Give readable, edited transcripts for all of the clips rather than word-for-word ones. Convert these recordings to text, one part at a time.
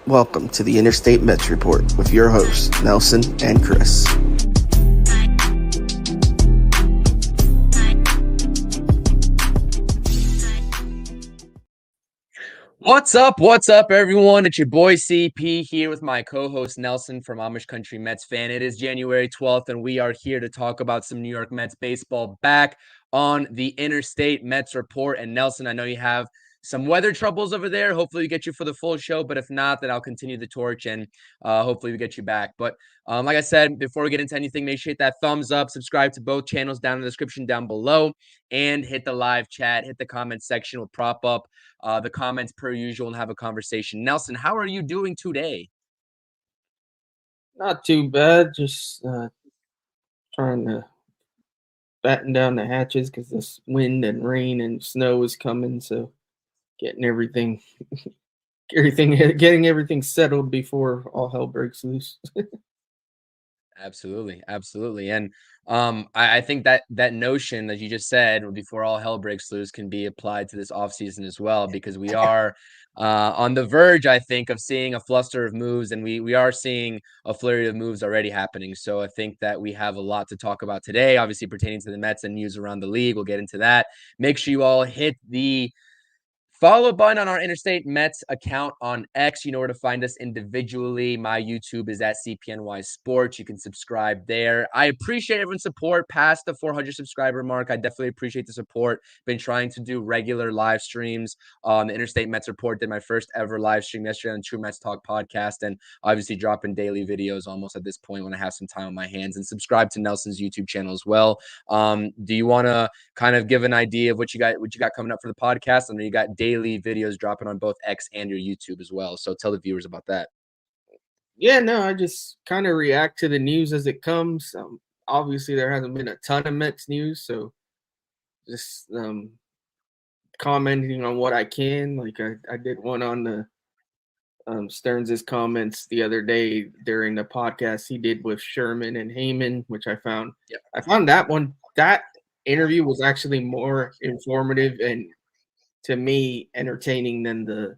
Welcome to the Interstate Mets Report with your hosts, Nelson and Chris. What's up? What's up, everyone? It's your boy CP here with my co-host Nelson from Amish Country Mets Fan. It is January 12th, and we are here to talk about some New York Mets baseball back on the Interstate Mets Report. And Nelson, I know you have some weather troubles over there. Hopefully we get you for the full show, but if not, then I'll continue the torch and hopefully we get you back. But like I said, before we get into anything, make sure you hit that thumbs up, subscribe to both channels down in the description down below, and hit the live chat, hit the comment section. We'll prop up the comments per usual and have a conversation. Nelson, how are you doing today? Not too bad. Just trying to batten down the hatches because this wind and rain and snow is coming. So getting everything, getting everything settled before all hell breaks loose. Absolutely, absolutely. And I think that notion that you just said before all hell breaks loose can be applied to this offseason as well, because we are on the verge, I think, of seeing a fluster of moves, and we are seeing a flurry of moves already happening. So I think that we have a lot to talk about today, obviously pertaining to the Mets and news around the league. We'll get into that. Make sure you all hit the follow button on our Interstate Mets account on X. You know where to find us individually. My YouTube is at CPNY Sports. You can subscribe there. I appreciate everyone's support past the 400 subscriber mark. I definitely appreciate the support. Been trying to do regular live streams. The Interstate Mets Report did my first ever live stream yesterday on True Mets Talk podcast, and obviously dropping daily videos almost at this point when I have some time on my hands. And subscribe to Nelson's YouTube channel as well. Do you want to kind of give an idea of what you got coming up for the podcast? And then you got daily videos dropping on both X and your YouTube as well. So tell the viewers about that. Yeah, no, I just kind of react to the news as it comes. Obviously, there hasn't been a ton of Mets news, so just commenting on what I can. Like I did one on the Stearns' comments the other day during the podcast he did with Sherman and Heyman, which I found. Yep. I found that interview was actually more informative and, to me, entertaining than the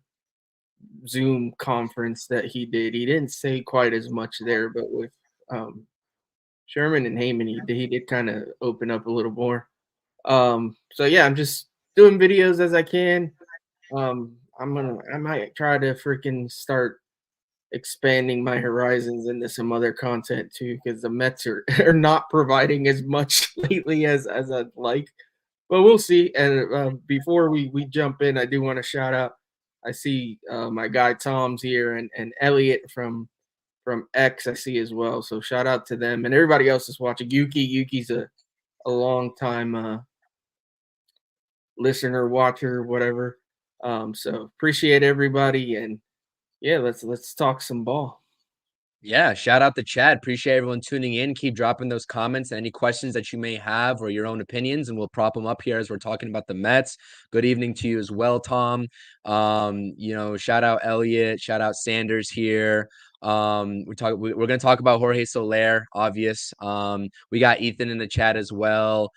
Zoom conference that he did. He didn't say quite as much there, but with Sherman and Heyman, he did kind of open up a little more. So yeah, I'm just doing videos as I can. I might try to freaking start expanding my horizons into some other content too, because the Mets are not providing as much lately as I'd like. But we'll see. And before we jump in, I do want to shout out. I see my guy Tom's here and Elliot from X I see as well. So shout out to them and everybody else that's watching. Yuki's a long time listener, watcher, whatever. So appreciate everybody, and yeah, let's talk some ball. Yeah, shout out to Chad. Appreciate everyone tuning in. Keep dropping those comments and any questions that you may have or your own opinions, and we'll prop them up here as we're talking about the Mets. Good evening to you as well, Tom. Shout out Elliot, shout out Sanders here. We're going to talk about Jorge Soler, obvious. We got Ethan in the chat as well.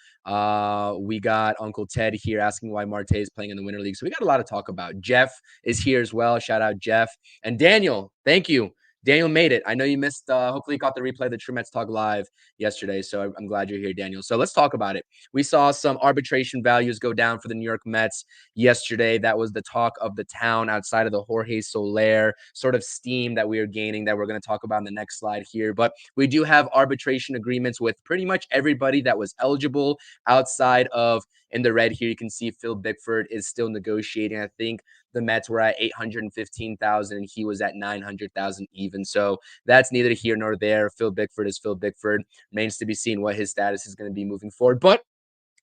We got Uncle Ted here asking why Marte is playing in the Winter League. So we got a lot to talk about. Jeff is here as well. Shout out Jeff. And Daniel, thank you. Daniel made it. I know you missed, hopefully you caught the replay of the True Mets Talk Live yesterday, so I'm glad you're here, Daniel. So let's talk about it. We saw some arbitration values go down for the New York Mets yesterday. That was the talk of the town outside of the Jorge Soler sort of steam that we are gaining that we're going to talk about in the next slide here. But we do have arbitration agreements with pretty much everybody that was eligible outside of, in the red here, you can see Phil Bickford is still negotiating. I think the Mets were at 815,000 and he was at 900,000 even. So that's neither here nor there. Phil Bickford is Phil Bickford. Remains to be seen what his status is going to be moving forward. But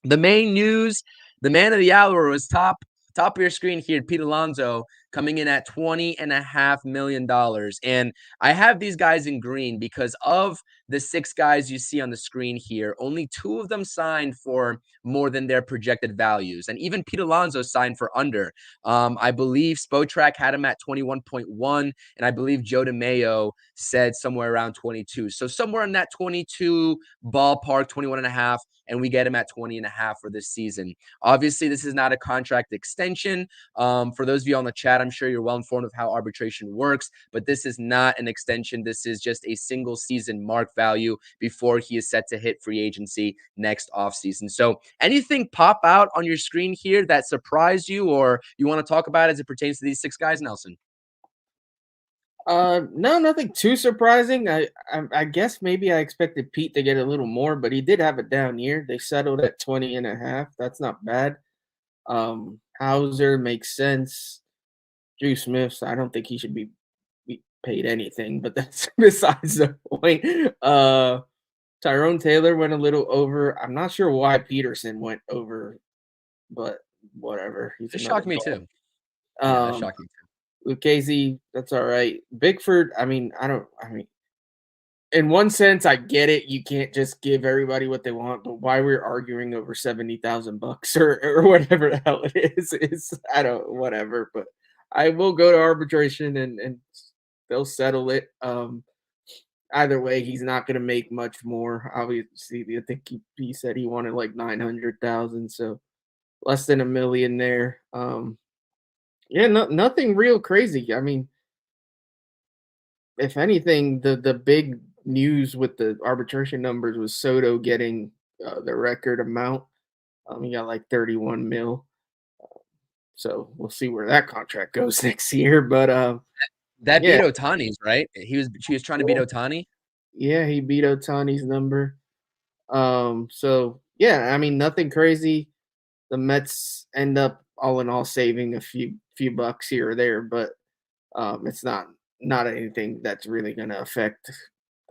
the main news, the man of the hour was top of your screen here, Pete Alonso, coming in at $20.5 million. And I have these guys in green because of the 6 guys you see on the screen here, only 2 of them signed for more than their projected values. And even Pete Alonso signed for under. I believe Spotrac had him at 21.1, and I believe Joe DeMayo said somewhere around 22. So somewhere in that 22 ballpark, 21 and a half, and we get him at 20 and a half for this season. Obviously, this is not a contract extension. For those of you on the chat, I'm sure you're well informed of how arbitration works, but this is not an extension. This is just a single season mark value before he is set to hit free agency next offseason. So anything pop out on your screen here that surprised you or you want to talk about as it pertains to these 6 guys, Nelson? No, nothing too surprising. I guess maybe I expected Pete to get a little more, but he did have a down year. They settled at 20 and a half. That's not bad. Hauser makes sense. Drew Smith, I don't think he should be paid anything, but that's besides the point. Tyrone Taylor went a little over. I'm not sure why Peterson went over, but whatever. It shocked me too. Yeah, that shocked me too. Lucchese, that's all right. Bickford, in one sense, I get it. You can't just give everybody what they want, but why we're arguing over $70,000 or whatever the hell it is I don't whatever. But I will go to arbitration and they'll settle it. Either way, he's not going to make much more. Obviously, I think he said he wanted like 900,000, so less than $1 million there. Yeah, nothing real crazy. I mean, if anything, the big news with the arbitration numbers was Soto getting the record amount. He got like 31 mil. So we'll see where that contract goes next year. But that yeah. beat Ohtani's, right? She was trying to beat Ohtani. Yeah, he beat Ohtani's number. So yeah, I mean, nothing crazy. The Mets end up all in all saving a few bucks here or there, but it's not anything that's really going to affect.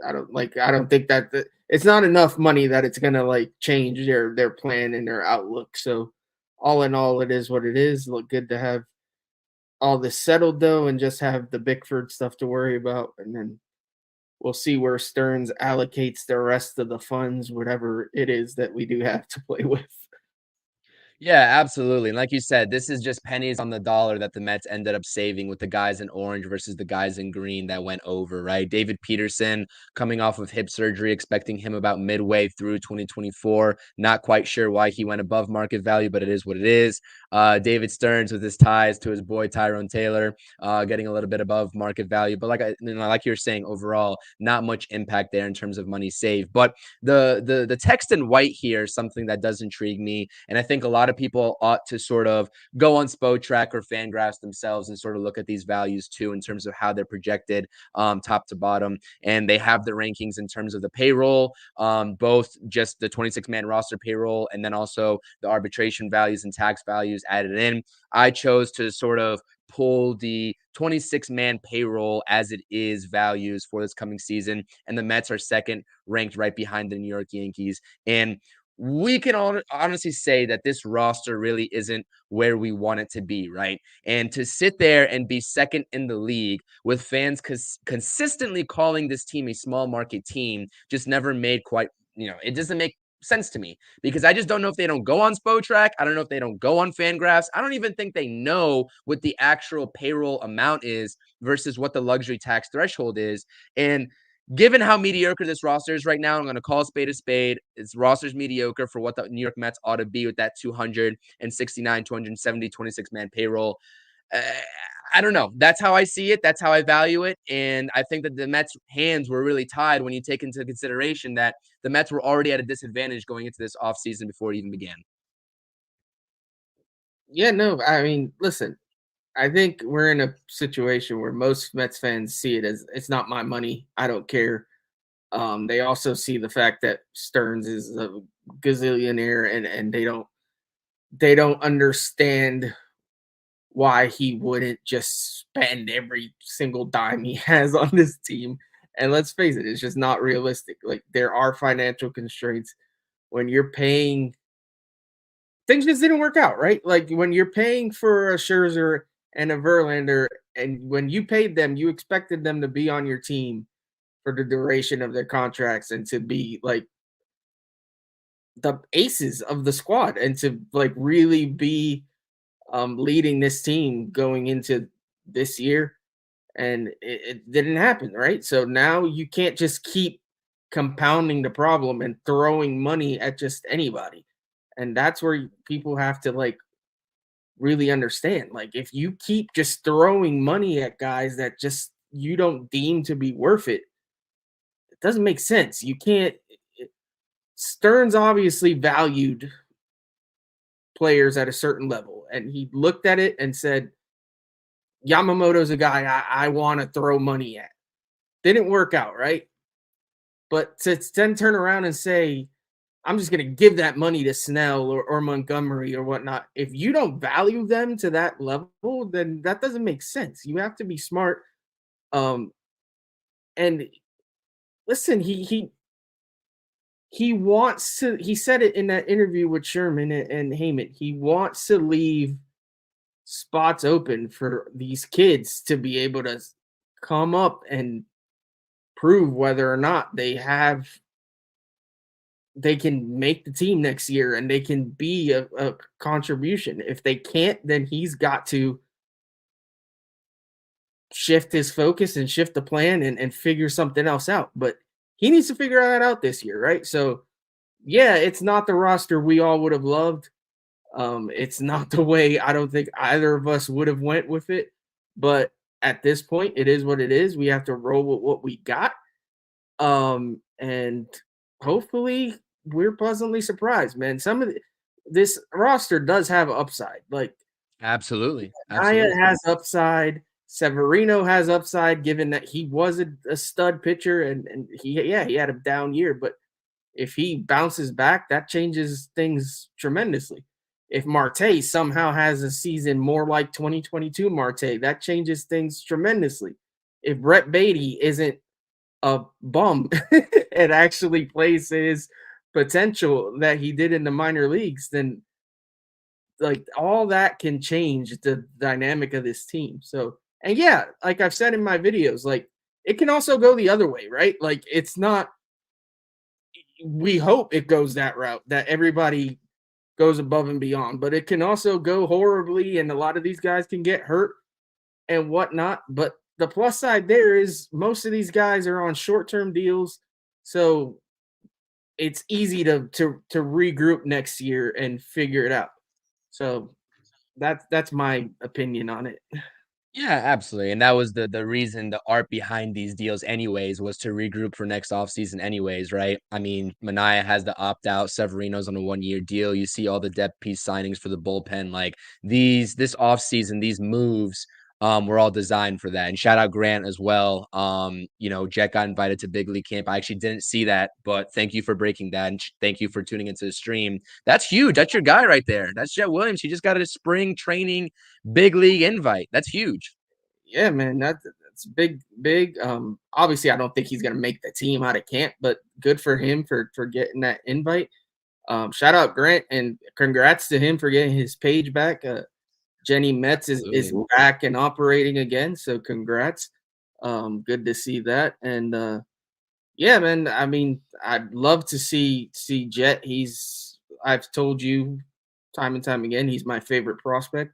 I don't think that it's not enough money that it's going to like change their plan and their outlook. So all in all, it is what it is. Look good to have all this settled though, and just have the Bickford stuff to worry about, and then we'll see where Stearns allocates the rest of the funds, whatever it is that we do have to play with. Yeah, absolutely. And like you said, this is just pennies on the dollar that the Mets ended up saving with the guys in orange versus the guys in green that went over, right? David Peterson coming off of hip surgery, expecting him about midway through 2024. Not quite sure why he went above market value, but it is what it is. David Stearns with his ties to his boy Tyrone Taylor, getting a little bit above market value. But like you're saying, overall, not much impact there in terms of money saved. But the text in white here is something that does intrigue me. And I think a lot of people ought to sort of go on Spotrac or Fangraphs themselves and sort of look at these values too in terms of how they're projected top to bottom. And they have the rankings in terms of the payroll, both just the 26-man roster payroll and then also the arbitration values and tax values added in. I chose to sort of pull the 26-man payroll as it is values for this coming season. And the Mets are second, ranked right behind the New York Yankees. And we can honestly say that this roster really isn't where we want it to be, right? And to sit there and be second in the league with fans consistently calling this team a small market team just never made quite, it doesn't make sense to me, because I just don't know if they don't go on Spotrac. I don't know if they don't go on Fangraphs. I don't even think they know what the actual payroll amount is versus what the luxury tax threshold is. And given how mediocre this roster is right now, I'm going to call a spade a spade. This roster's mediocre for what the New York Mets ought to be with that 269, 270, 26-man payroll. I don't know. That's how I see it. That's how I value it. And I think that the Mets' hands were really tied when you take into consideration that the Mets were already at a disadvantage going into this offseason before it even began. Yeah, no, I mean, listen, I think we're in a situation where most Mets fans see it as it's not my money. I don't care. They also see the fact that Stearns is a gazillionaire, and they don't understand why he wouldn't just spend every single dime he has on this team. And let's face it, it's just not realistic. Like, there are financial constraints when you're paying. Things just didn't work out, right? Like, when you're paying for a Scherzer and a Verlander, and when you paid them, you expected them to be on your team for the duration of their contracts and to be like the aces of the squad and to like really be leading this team going into this year. And it didn't happen, right? So now you can't just keep compounding the problem and throwing money at just anybody. And that's where people have to like really understand. Like if you keep just throwing money at guys that just you don't deem to be worth it, it doesn't make sense. You can't Stearns obviously valued players at a certain level, and he looked at it and said, Yamamoto's a guy I want to throw money at. Didn't work out, right? But to then turn around and say, I'm just going to give that money to Snell or Montgomery or whatnot. If you don't value them to that level, then that doesn't make sense. You have to be smart. And listen, he wants to. He said it in that interview with Sherman and Heyman. He wants to leave spots open for these kids to be able to come up and prove whether or not they can make the team next year and they can be a contribution. If they can't, then he's got to shift his focus and shift the plan and figure something else out. But he needs to figure that out this year, right? So yeah, it's not the roster we all would have loved. It's not the way I don't think either of us would have went with it. But at this point, it is what it is. We have to roll with what we got. And hopefully we're pleasantly surprised, man. Some of this roster does have upside. Like Absolutely. Aya has upside. Severino has upside, given that he was a stud pitcher and he had a down year, but if he bounces back, that changes things tremendously. If Marte somehow has a season more like 2022 Marte, that changes things tremendously. If Brett Beatty isn't a bum and actually plays his potential that he did in the minor leagues, then like all that can change the dynamic of this team. So, and yeah, like I've said in my videos, like it can also go the other way, right? Like it's not, we hope it goes that route, that everybody goes above and beyond, but it can also go horribly and a lot of these guys can get hurt and whatnot. But the plus side there is most of these guys are on short-term deals, so it's easy to regroup next year and figure it out. So that's my opinion on it. Yeah, absolutely. And that was the reason, the art behind these deals anyways, was to regroup for next offseason anyways, right? I mean, Manaea has the opt-out, Severino's on a 1-year deal. You see all the depth piece signings for the bullpen. Like this offseason, these moves were all designed for that. And shout out Grant as well. Jet got invited to big league camp. I actually didn't see that, but thank you for breaking that. And thank you for tuning into the stream. That's huge. That's your guy right there. That's Jet Williams. He just got a spring training big league invite. That's huge. Yeah, man, that's big. Obviously, I don't think he's gonna make the team out of camp, but good for him for getting that invite. Shout out Grant and congrats to him for getting his page back. Jenny Metz is back and operating again, so congrats. Good to see that. And yeah, man. I mean, I'd love to see Jet. I've told you time and time again, he's my favorite prospect.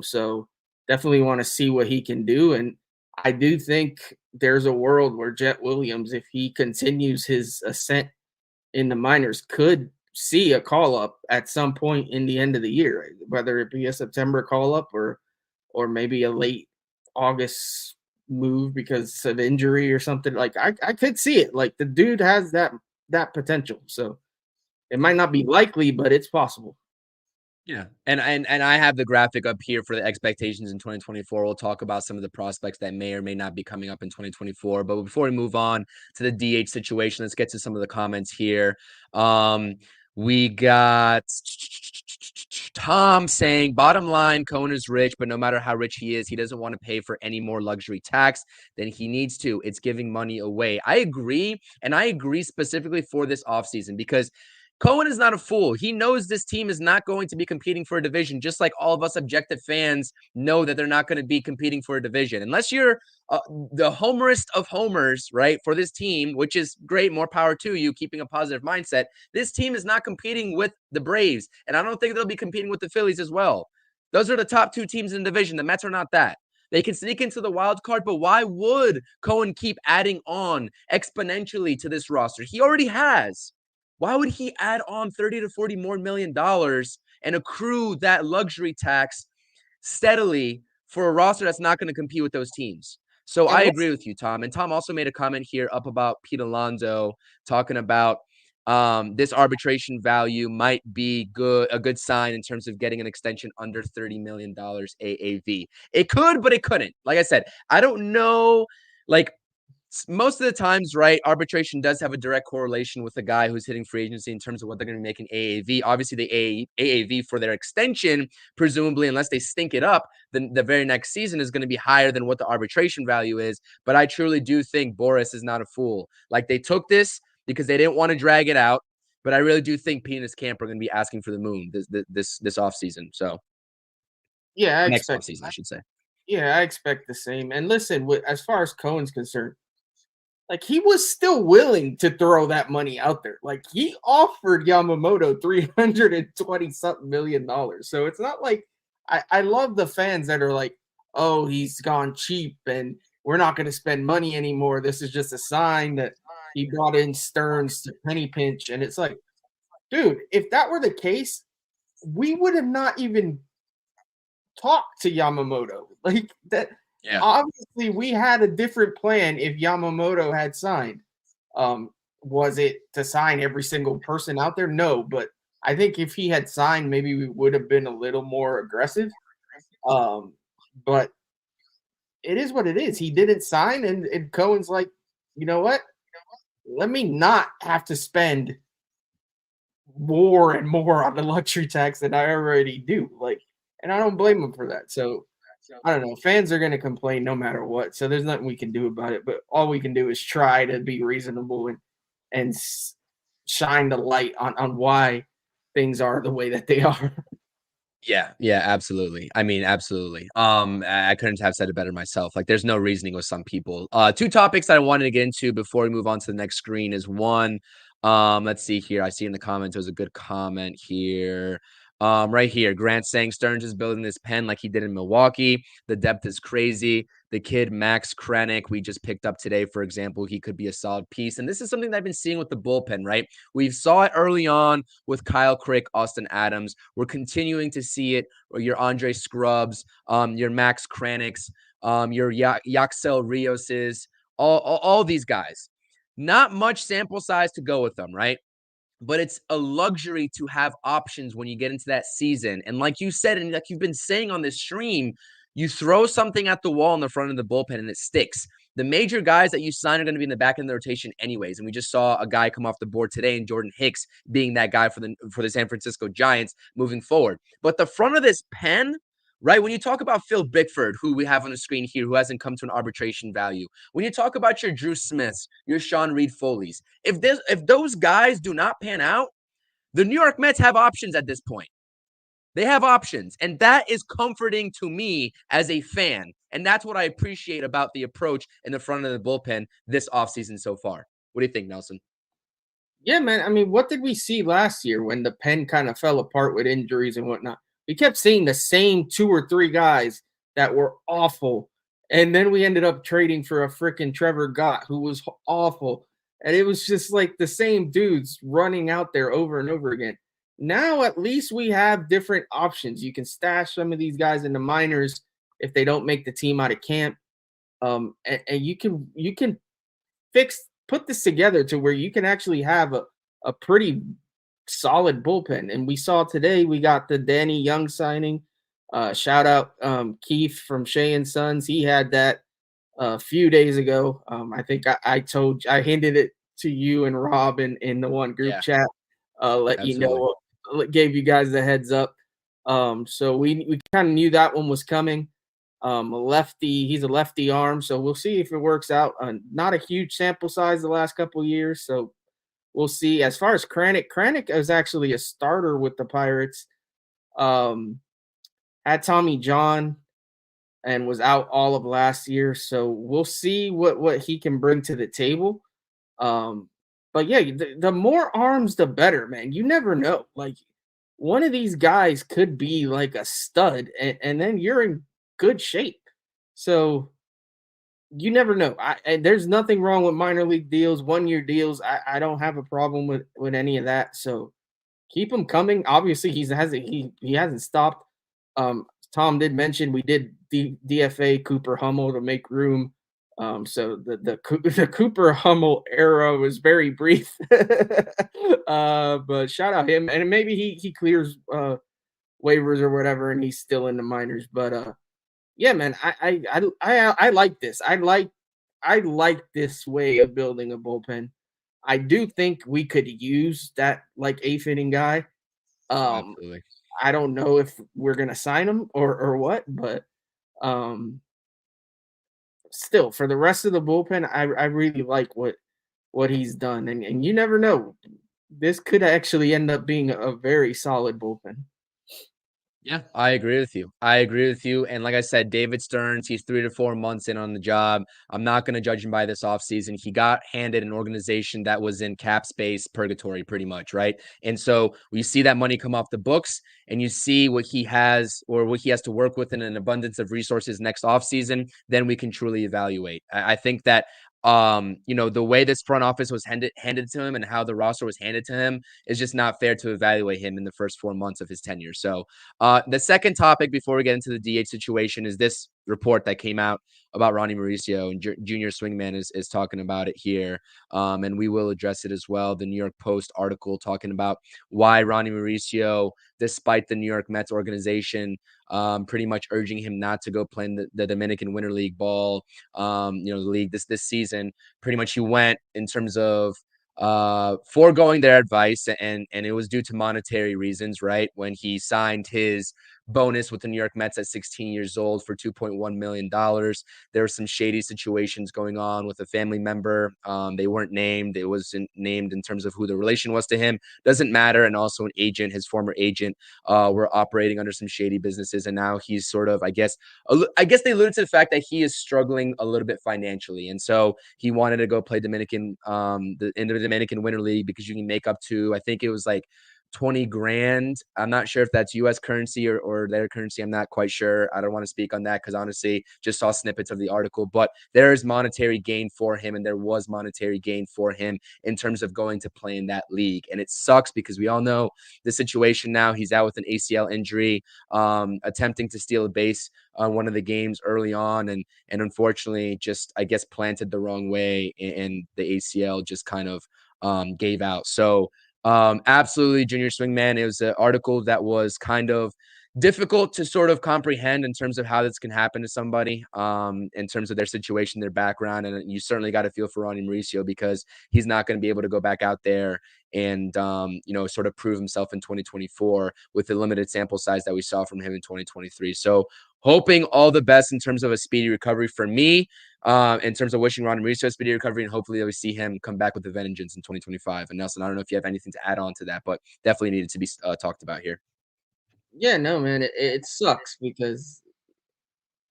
So definitely want to see what he can do. And I do think there's a world where Jet Williams, if he continues his ascent in the minors, could see a call up at some point in the end of the year, whether it be a September call up or maybe a late August move because of injury or something. Like I could see it. Like the dude has that potential. So it might not be likely, but it's possible. Yeah. And I have the graphic up here for the expectations in 2024. We'll talk about some of the prospects that may or may not be coming up in 2024. But before we move on to the DH situation, let's get to some of the comments here. We got Tom saying, bottom line, Cohen is rich, but no matter how rich he is, he doesn't want to pay for any more luxury tax than he needs to. It's giving money away. I agree. And I agree specifically for this offseason because Cohen is not a fool. He knows this team is not going to be competing for a division, just like all of us objective fans know that they're not going to be competing for a division. Unless you're the homerist of homers, right, for this team, which is great, more power to you, keeping a positive mindset. This team is not competing with the Braves, and I don't think they'll be competing with the Phillies as well. Those are the top two teams in the division. The Mets are not that. They can sneak into the wild card, but why would Cohen keep adding on exponentially to this roster? He already has. Why would he add on $30 to $40 more million and accrue that luxury tax steadily for a roster that's not going to compete with those teams? So I agree with you, Tom. And Tom also made a comment here up about Pete Alonso talking about this arbitration value might be a good sign in terms of getting an extension under $30 million AAV. It could, but it couldn't. Like I said, I don't know. Like, most of the times, right, arbitration does have a direct correlation with the guy who's hitting free agency in terms of what they're going to be making AAV. Obviously, the AAV for their extension, presumably, unless they stink it up, then the very next season is going to be higher than what the arbitration value is. But I truly do think Boris is not a fool. Like, they took this because they didn't want to drag it out. But I really do think Pete and his camp are going to be asking for the moon this offseason. So, yeah, next offseason, I should say. Yeah, I expect the same. And listen, as far as Cohen's concerned, like, he was still willing to throw that money out there. Like, he offered Yamamoto $320-something million. So it's not like I love the fans that are like, oh, he's gone cheap and we're not going to spend money anymore. This is just a sign that he brought in Stearns to penny pinch. And it's like, dude, if that were the case, we would have not even talked to Yamamoto. Like, that. Yeah. Obviously, we had a different plan if Yamamoto had signed. Was it to sign every single person out there? No, but I think if he had signed, maybe we would have been a little more aggressive. But it is what it is. He didn't sign, and Cohen's like, you know what? Let me not have to spend more and more on the luxury tax than I already do. Like, and I don't blame him for that. So, I don't know. Fans are going to complain no matter what, so there's nothing we can do about it. But all we can do is try to be reasonable and shine the light on why things are the way that they are. Yeah, absolutely. I mean, absolutely. I couldn't have said it better myself. Like, there's no reasoning with some people. Two topics that I wanted to get into before we move on to the next screen is one. Let's see here. I see in the comments there was a good comment here. Right here, Grant saying Stearns is building this pen like he did in Milwaukee. The depth is crazy. The kid Max Kranick we just picked up today, for example, he could be a solid piece. And this is something that I've been seeing with the bullpen, right? We saw it early on with Kyle Crick, Austin Adams. We're continuing to see it. Or your Andre Scrubs, your Max Kranicks, your Yaxel Rioses, all these guys. Not much sample size to go with them, right? But it's a luxury to have options when you get into that season. And like you said, and like you've been saying on this stream, you throw something at the wall in the front of the bullpen and it sticks. The major guys that you sign are going to be in the back end of the rotation anyways. And we just saw a guy come off the board today, and Jordan Hicks being that guy for the San Francisco Giants moving forward. But the front of this pen, right? When you talk about Phil Bickford, who we have on the screen here, who hasn't come to an arbitration value. When you talk about your Drew Smiths, your Sean Reed Foleys, if those guys do not pan out, the New York Mets have options at this point. They have options, and that is comforting to me as a fan. And that's what I appreciate about the approach in the front of the bullpen this offseason so far. What do you think, Nelson? Yeah, man. I mean, what did we see last year when the pen kind of fell apart with injuries and whatnot? We kept seeing the same 2 or 3 guys that were awful. And then we ended up trading for a freaking Trevor Gott, who was awful. And it was just like the same dudes running out there over and over again. Now, at least we have different options. You can stash some of these guys in the minors if they don't make the team out of camp. And you can put this together to where you can actually have a pretty solid bullpen. And we saw today we got the Danny Young signing. Shout out Keith from Shea and Sons. He had that a few days ago. I think I hinted it to you and Rob in the one group chat. You know, gave you guys the heads up. So we kind of knew that one was coming. He's a lefty arm, so we'll see if it works out. Not a huge sample size the last couple of years, so we'll see. As far as Kranick is actually a starter with the Pirates. Had Tommy John and was out all of last year, so we'll see what he can bring to the table. But yeah, the more arms, the better, man. You never know. Like one of these guys could be like a stud, and then you're in good shape. So you never know. And there's nothing wrong with minor league deals, 1 year deals. I don't have a problem with any of that. So keep him coming. Obviously, he hasn't stopped. Tom did mention we did DFA Cooper Hummel to make room. So the Cooper Hummel era was very brief. But shout out him, and maybe he clears waivers or whatever, and he's still in the minors. But yeah, man, I like this. I like this way of building a bullpen. I do think we could use that like eighth inning guy. Um, Absolutely. I don't know if we're gonna sign him or what, but um, still for the rest of the bullpen, I really like what he's done, and you never know. This could actually end up being a very solid bullpen. Yeah, I agree with you. I agree with you. And like I said, David Stearns, he's 3 to 4 months in on the job. I'm not going to judge him by this offseason. He got handed an organization that was in cap space purgatory pretty much, right? And so we see that money come off the books and you see what he has or what he has to work with in an abundance of resources next offseason, then we can truly evaluate. I think that the way this front office was handed to him and how the roster was handed to him is just not fair to evaluate him in the first 4 months of his tenure. So the second topic before we get into the DH situation is this report that came out about Ronnie Mauricio, and Junior Swingman is talking about it here. And we will address it as well. The New York Post article talking about why Ronnie Mauricio, despite the New York Mets organization pretty much urging him not to go play in the Dominican Winter League ball, the league this season, pretty much he went in terms of foregoing their advice, and it was due to monetary reasons, right? When he signed his bonus with the New York Mets at 16 years old for $2.1 million. There were some shady situations going on with a family member. They weren't named. It wasn't named in terms of who the relation was to him. Doesn't matter. And also an agent, his former agent, were operating under some shady businesses. And now he's sort of, I guess they alluded to the fact that he is struggling a little bit financially. And so he wanted to go play in the Dominican Winter League because you can make up to, I think it was like 20 grand. I'm not sure if that's US currency or their currency. I'm not quite sure. I don't want to speak on that because honestly, just saw snippets of the article, but there is monetary gain for him. And there was monetary gain for him in terms of going to play in that league. And it sucks because we all know the situation now. He's out with an ACL injury, attempting to steal a base on one of the games early on. And unfortunately just, I guess, planted the wrong way and the ACL just kind of gave out. So absolutely, Junior Swingman. It was an article that was kind of difficult to sort of comprehend in terms of how this can happen to somebody, in terms of their situation, their background. And you certainly got to feel for Ronnie Mauricio because he's not going to be able to go back out there and, sort of prove himself in 2024 with the limited sample size that we saw from him in 2023. So hoping all the best in terms of a speedy recovery for me, in terms of wishing Ronnie Mauricio a speedy recovery, and hopefully we see him come back with the vengeance in 2025. And Nelson, I don't know if you have anything to add on to that, but definitely needed to be talked about here. Yeah, no, man, it sucks because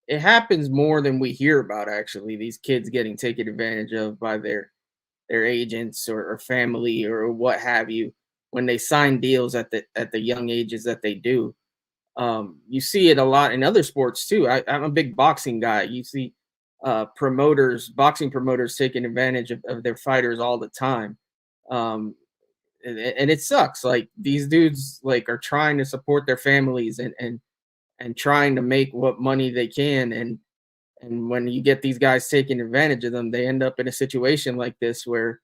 it happens more than we hear about. Actually, these kids getting taken advantage of by their agents or family or what have you when they sign deals at the young ages that they do. You see it a lot in other sports too. I'm a big boxing guy. You see boxing promoters taking advantage of their fighters all the time. And it sucks. Like these dudes like are trying to support their families and trying to make what money they can. And when you get these guys taking advantage of them, they end up in a situation like this where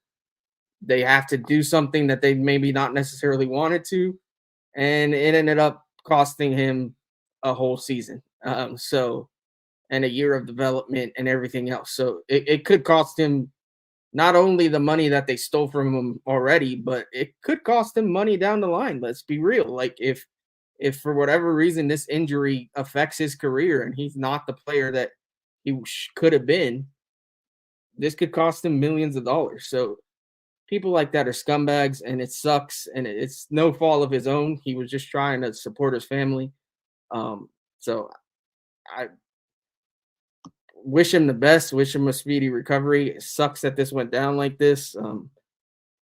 they have to do something that they maybe not necessarily wanted to. And it ended up costing him a whole season. And a year of development and everything else. So it could cost him not only the money that they stole from him already, but it could cost him money down the line. Let's be real. Like if for whatever reason this injury affects his career and he's not the player that he could have been, this could cost him millions of dollars. So people like that are scumbags, and it sucks. And it's no fault of his own. He was just trying to support his family. So I wish him the best. Wish him a speedy recovery. It sucks that this went down like this.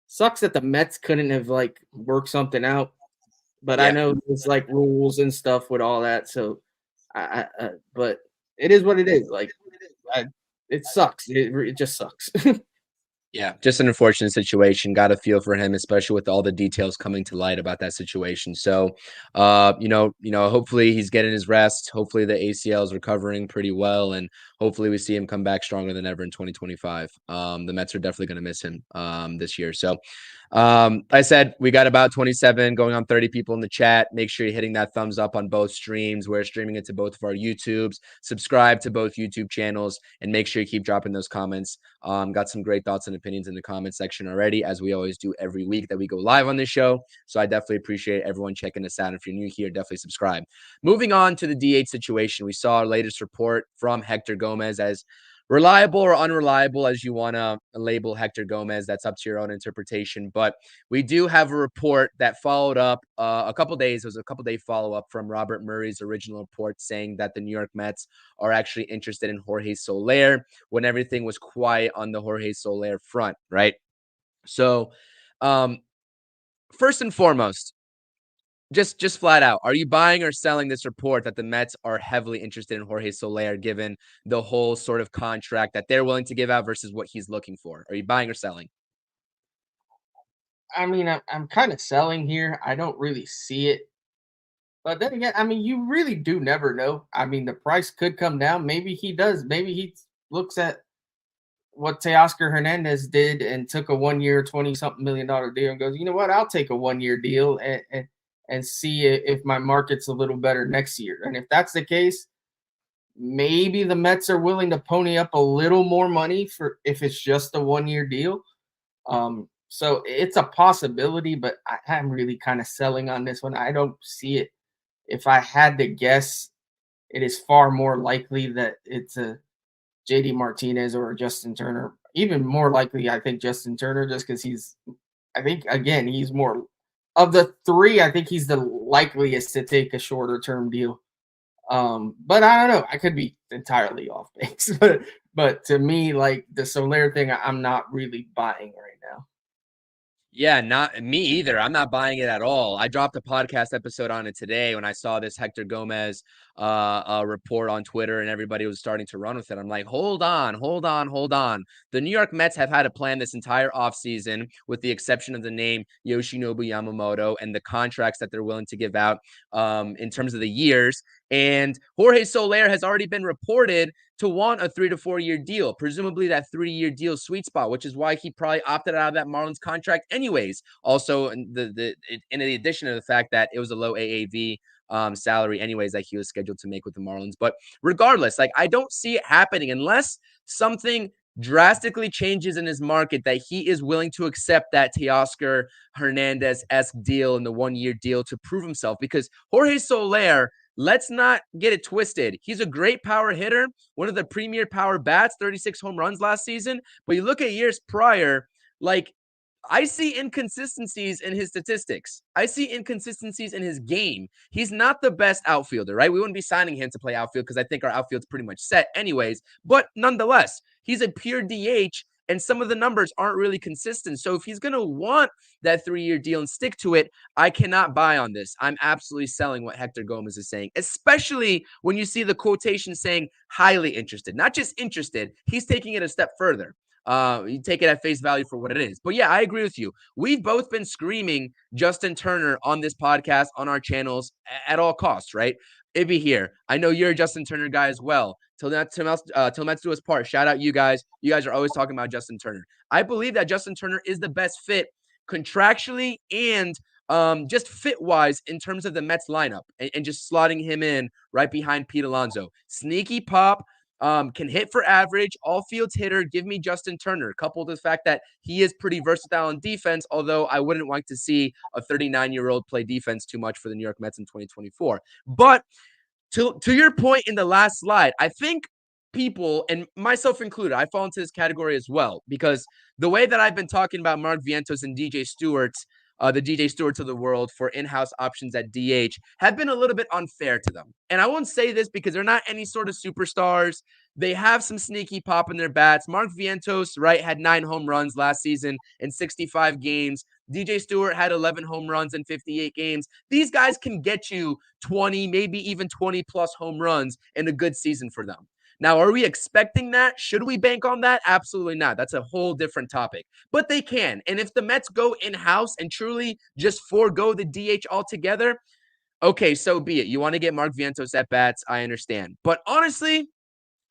Sucks that the Mets couldn't have like worked something out. But I Yeah. know there's like rules and stuff with all that. So but it is what it is. Like it sucks. It just sucks. Yeah, just an unfortunate situation. Got to feel for him, especially with all the details coming to light about that situation. So, hopefully he's getting his rest. Hopefully the ACL is recovering pretty well, and hopefully we see him come back stronger than ever in 2025. The Mets are definitely going to miss him this year. So, I said we got about 27 going on 30 people in the chat. Make sure you're hitting that thumbs up on both streams. We're streaming it to both of our YouTubes. Subscribe to both YouTube channels, and make sure you keep dropping those comments. Got some great thoughts and opinions in the comment section already, as we always do every week that we go live on this show. So I definitely appreciate everyone checking us out. If you're new here, definitely subscribe. Moving on to the DH situation, we saw our latest report from Hector Gomez, as reliable or unreliable as you want to label Hector Gomez. That's up to your own interpretation. But we do have a report that followed up a couple days. It was a couple day follow up from Robert Murray's original report saying that the New York Mets are actually interested in Jorge Soler when everything was quiet on the Jorge Soler front, right? So, first and foremost, just flat out, are you buying or selling this report that the Mets are heavily interested in Jorge Soler, given the whole sort of contract that they're willing to give out versus what he's looking for? Are you buying or selling? I mean, I'm kind of selling here. I don't really see it. But then again, I mean, you really do never know. I mean, the price could come down. Maybe he does. Maybe he looks at what Teoscar Hernandez did and took a 1 year, 20 something $million deal and goes, you know what, I'll take a 1 year deal and see if my market's a little better next year. And if that's the case, maybe the Mets are willing to pony up a little more money for if it's just a 1 year deal. So it's a possibility, but I'm really kind of selling on this one. I don't see it. If I had to guess, it is far more likely that it's a JD Martinez or Justin Turner. Even more likely, I think Justin Turner, just because he's more of the three. I think he's the likeliest to take a shorter term deal. But I don't know. I could be entirely off base. but to me, like the Soler thing, I'm not really buying right now. Yeah, not me either. I'm not buying it at all. I dropped a podcast episode on it today when I saw this Hector Gomez report on Twitter, and everybody was starting to run with it. I'm like, hold on. The New York Mets have had a plan this entire offseason, with the exception of the name Yoshinobu Yamamoto and the contracts that they're willing to give out in terms of the years. And Jorge Soler has already been reported to want a 3 to 4 year deal, presumably that 3-year deal sweet spot, which is why he probably opted out of that Marlins contract anyways. Also, in addition to the fact that it was a low AAV salary anyways that he was scheduled to make with the Marlins. But regardless, like, I don't see it happening unless something drastically changes in his market, that he is willing to accept that Teoscar Hernandez-esque deal and the 1-year deal to prove himself. Because Jorge Soler, let's not get it twisted, he's a great power hitter, one of the premier power bats, 36 home runs last season. But you look at years prior, like, I see inconsistencies in his statistics. I see inconsistencies in his game. He's not the best outfielder, right? We wouldn't be signing him to play outfield because I think our outfield's pretty much set anyways. But nonetheless, he's a pure DH, and some of the numbers aren't really consistent. So if he's going to want that 3-year deal and stick to it, I cannot buy on this. I'm absolutely selling what Hector Gomez is saying, especially when you see the quotation saying highly interested, not just interested. He's taking it a step further. You take it at face value for what it is. But yeah, I agree with you. We've both been screaming Justin Turner on this podcast, on our channels, at all costs, right? Ibby here. I know you're a Justin Turner guy as well. Till Mets do us part. Shout out you guys. You guys are always talking about Justin Turner. I believe that Justin Turner is the best fit contractually and just fit-wise in terms of the Mets lineup, and just slotting him in right behind Pete Alonso. Sneaky pop, can hit for average, all fields hitter. Give me Justin Turner, coupled with the fact that he is pretty versatile in defense, although I wouldn't like to see a 39-year-old play defense too much for the New York Mets in 2024. But to your point in the last slide, I think people, and myself included, I fall into this category as well, because the way that I've been talking about Mark Vientos and DJ Stewart's, the DJ Stewarts of the world for in-house options at DH have been a little bit unfair to them. And I won't say this because they're not any sort of superstars. They have some sneaky pop in their bats. Mark Vientos, right, had 9 home runs last season in 65 games. DJ Stewart had 11 home runs in 58 games. These guys can get you 20, maybe even 20 plus home runs in a good season for them. Now, are we expecting that? Should we bank on that? Absolutely not. That's a whole different topic. But they can. And if the Mets go in-house and truly just forego the DH altogether, okay, so be it. You want to get Mark Vientos at bats, I understand. But honestly,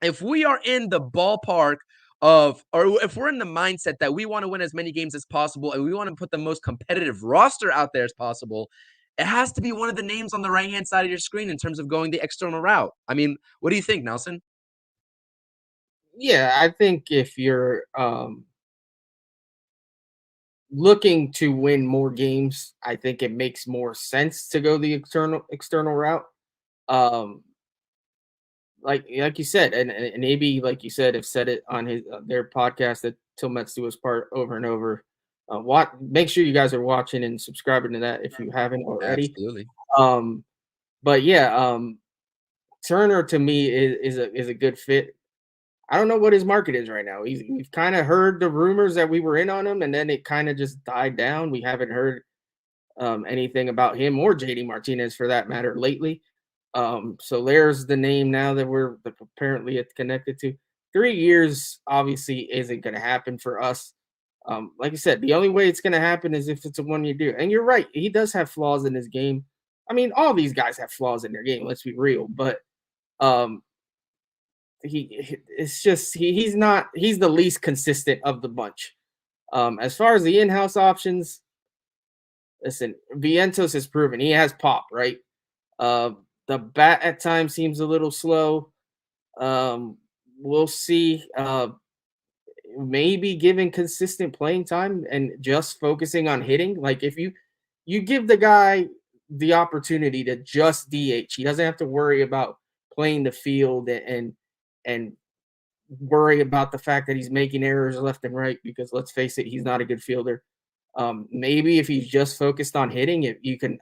if we are in the ballpark of, or if we're in the mindset that we want to win as many games as possible and we want to put the most competitive roster out there as possible, it has to be one of the names on the right-hand side of your screen in terms of going the external route. I mean, what do you think, Nelson? Yeah, I think if you're looking to win more games, I think it makes more sense to go the external route. Um, like you said, and maybe like you said, have said it on his their podcast that Till Mets do his part over and over. Make sure you guys are watching and subscribing to that if you haven't already. Absolutely. Um, but yeah, Turner to me is a good fit. I don't know what his market is right now. We've kind of heard the rumors that we were in on him, and then it kind of just died down. We haven't heard anything about him or JD Martinez for that matter lately. So there's the name now that we're apparently connected to. 3 years obviously isn't going to happen for us. Like I said, the only way it's going to happen is if it's a 1 year deal. And you're right, he does have flaws in his game. I mean, all these guys have flaws in their game. Let's be real, but um, he's the least consistent of the bunch. As far as the in-house options, listen, Vientos has proven he has pop, right? The bat at times seems a little slow. We'll see. Maybe giving consistent playing time and just focusing on hitting. Like if you give the guy the opportunity to just DH, he doesn't have to worry about playing the field and worry about the fact that he's making errors left and right, because let's face it, he's not a good fielder. Maybe if he's just focused on hitting, if you can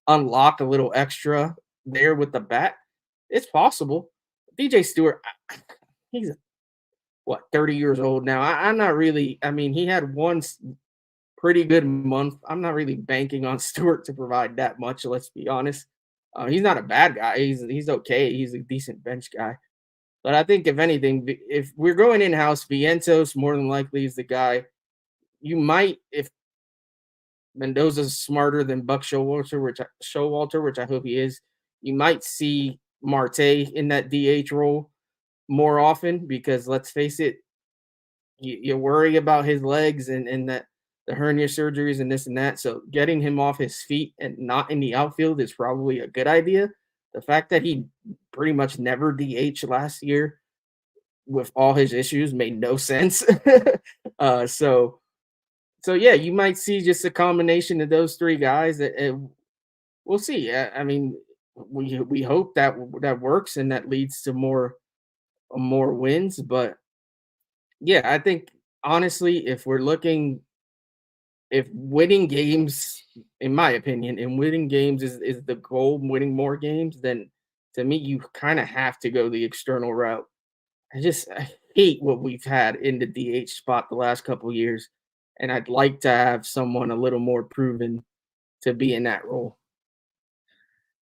unlock a little extra there with the bat, it's possible. DJ Stewart, he's 30 years old now. I'm not really. I mean, he had one pretty good month. I'm not really banking on Stewart to provide that much. Let's be honest. He's not a bad guy. He's okay. He's a decent bench guy. But I think if anything, if we're going in house, Vientos more than likely is the guy. You might, if Mendoza's smarter than Buck Showalter, which I hope he is, you might see Marte in that DH role more often, because let's face it, you worry about his legs and that the hernia surgeries and this and that. So getting him off his feet and not in the outfield is probably a good idea. The fact that he pretty much never DH last year with all his issues made no sense. So yeah, you might see just a combination of those 3 guys. We'll see. I mean, we hope that works and that leads to more wins. But yeah, I think honestly, if winning games, in my opinion, and winning games is the goal, winning more games, then to me, you kind of have to go the external route. I hate what we've had in the DH spot the last couple of years, and I'd like to have someone a little more proven to be in that role.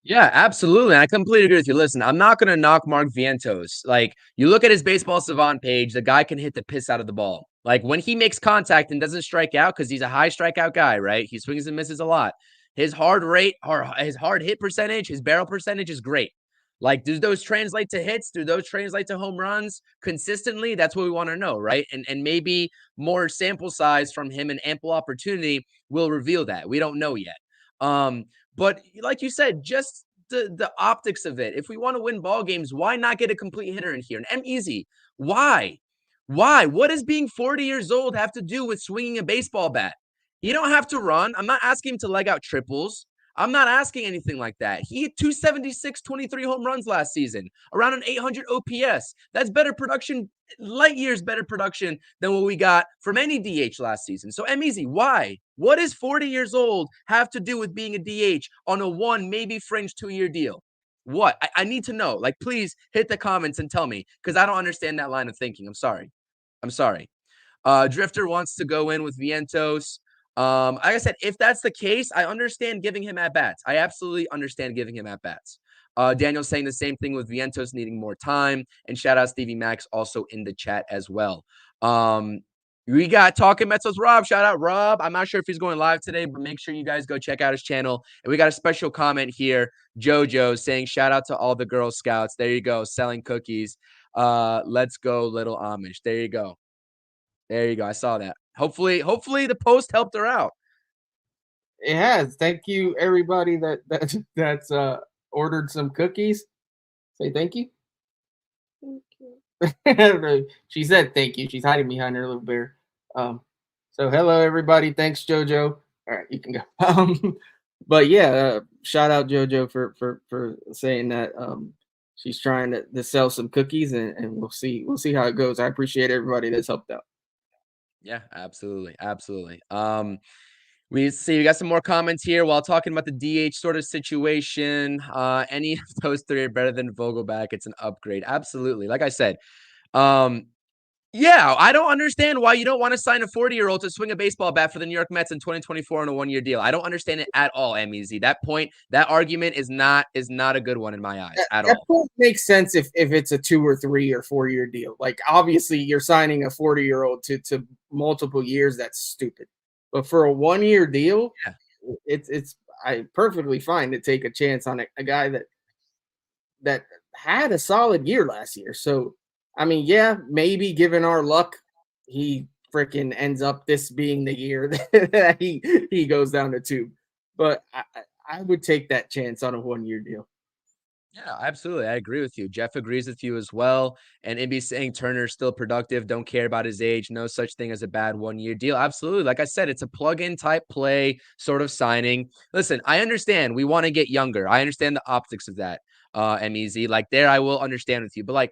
Yeah, absolutely. I completely agree with you. Listen, I'm not going to knock Mark Vientos. Like, you look at his baseball savant page, the guy can hit the piss out of the ball. Like, when he makes contact and doesn't strike out, because he's a high strikeout guy, right? He swings and misses a lot. His hard hit percentage, his barrel percentage is great. Like, do those translate to hits? Do those translate to home runs consistently? That's what we want to know, right? And maybe more sample size from him and ample opportunity will reveal that. We don't know yet. But like you said, just the optics of it. If we want to win ball games, why not get a complete hitter in here? And easy. Why? Why? What does being 40 years old have to do with swinging a baseball bat? You don't have to run. I'm not asking him to leg out triples. I'm not asking anything like that. He hit 276, 23 home runs last season, around an 800 OPS. That's better production, light years better production than what we got from any DH last season. So, MEZ, why? What does 40 years old have to do with being a DH on a 1, maybe fringe 2-year deal? What? I need to know. Like, please hit the comments and tell me, because I don't understand that line of thinking. I'm sorry. Drifter wants to go in with Vientos. Like I said, if that's the case, I understand giving him at bats. I absolutely understand giving him at bats. Daniel's saying the same thing with Vientos needing more time. And shout out Stevie Max also in the chat as well. We got Talking Mets with Rob. Shout out Rob. I'm not sure if he's going live today, but make sure you guys go check out his channel. And we got a special comment here. JoJo saying shout out to all the Girl Scouts. There you go, selling cookies. Let's go, little Amish. There you go. I saw that. Hopefully the post helped her out. It has. Thank you, everybody that's ordered some cookies. Say thank you. Thank you. She said thank you. She's hiding behind her little bear. So hello, everybody. Thanks, JoJo. All right, you can go. But yeah, shout out JoJo for saying that. She's trying to sell some cookies, and we'll see how it goes. I appreciate everybody that's helped out. Yeah, absolutely. We got some more comments here while talking about the DH sort of situation. Any of those three are better than Vogelback. It's an upgrade. Absolutely. Like I said, yeah, I don't understand why you don't want to sign a 40-year-old to swing a baseball bat for the New York Mets in 2024 on a 1-year deal. I don't understand it at all, MEZ. That argument is not a good one in my eyes at all. That point makes sense if it's a 2 or 3 or 4-year deal. Like, obviously, you're signing a 40-year-old to multiple years. That's stupid. But for a 1-year deal, yeah, it's perfectly fine to take a chance on a guy that had a solid year last year. So, I mean, yeah, maybe given our luck, he freaking ends up this being the year that he goes down the tube. But I would take that chance on a 1-year deal. Yeah, absolutely. I agree with you. Jeff agrees with you as well. And Imby saying Turner's still productive, don't care about his age, no such thing as a bad 1-year deal. Absolutely. Like I said, it's a plug-in type play sort of signing. Listen, I understand we want to get younger. I understand the optics of that, MEZ. Like there, I will understand with you. But like,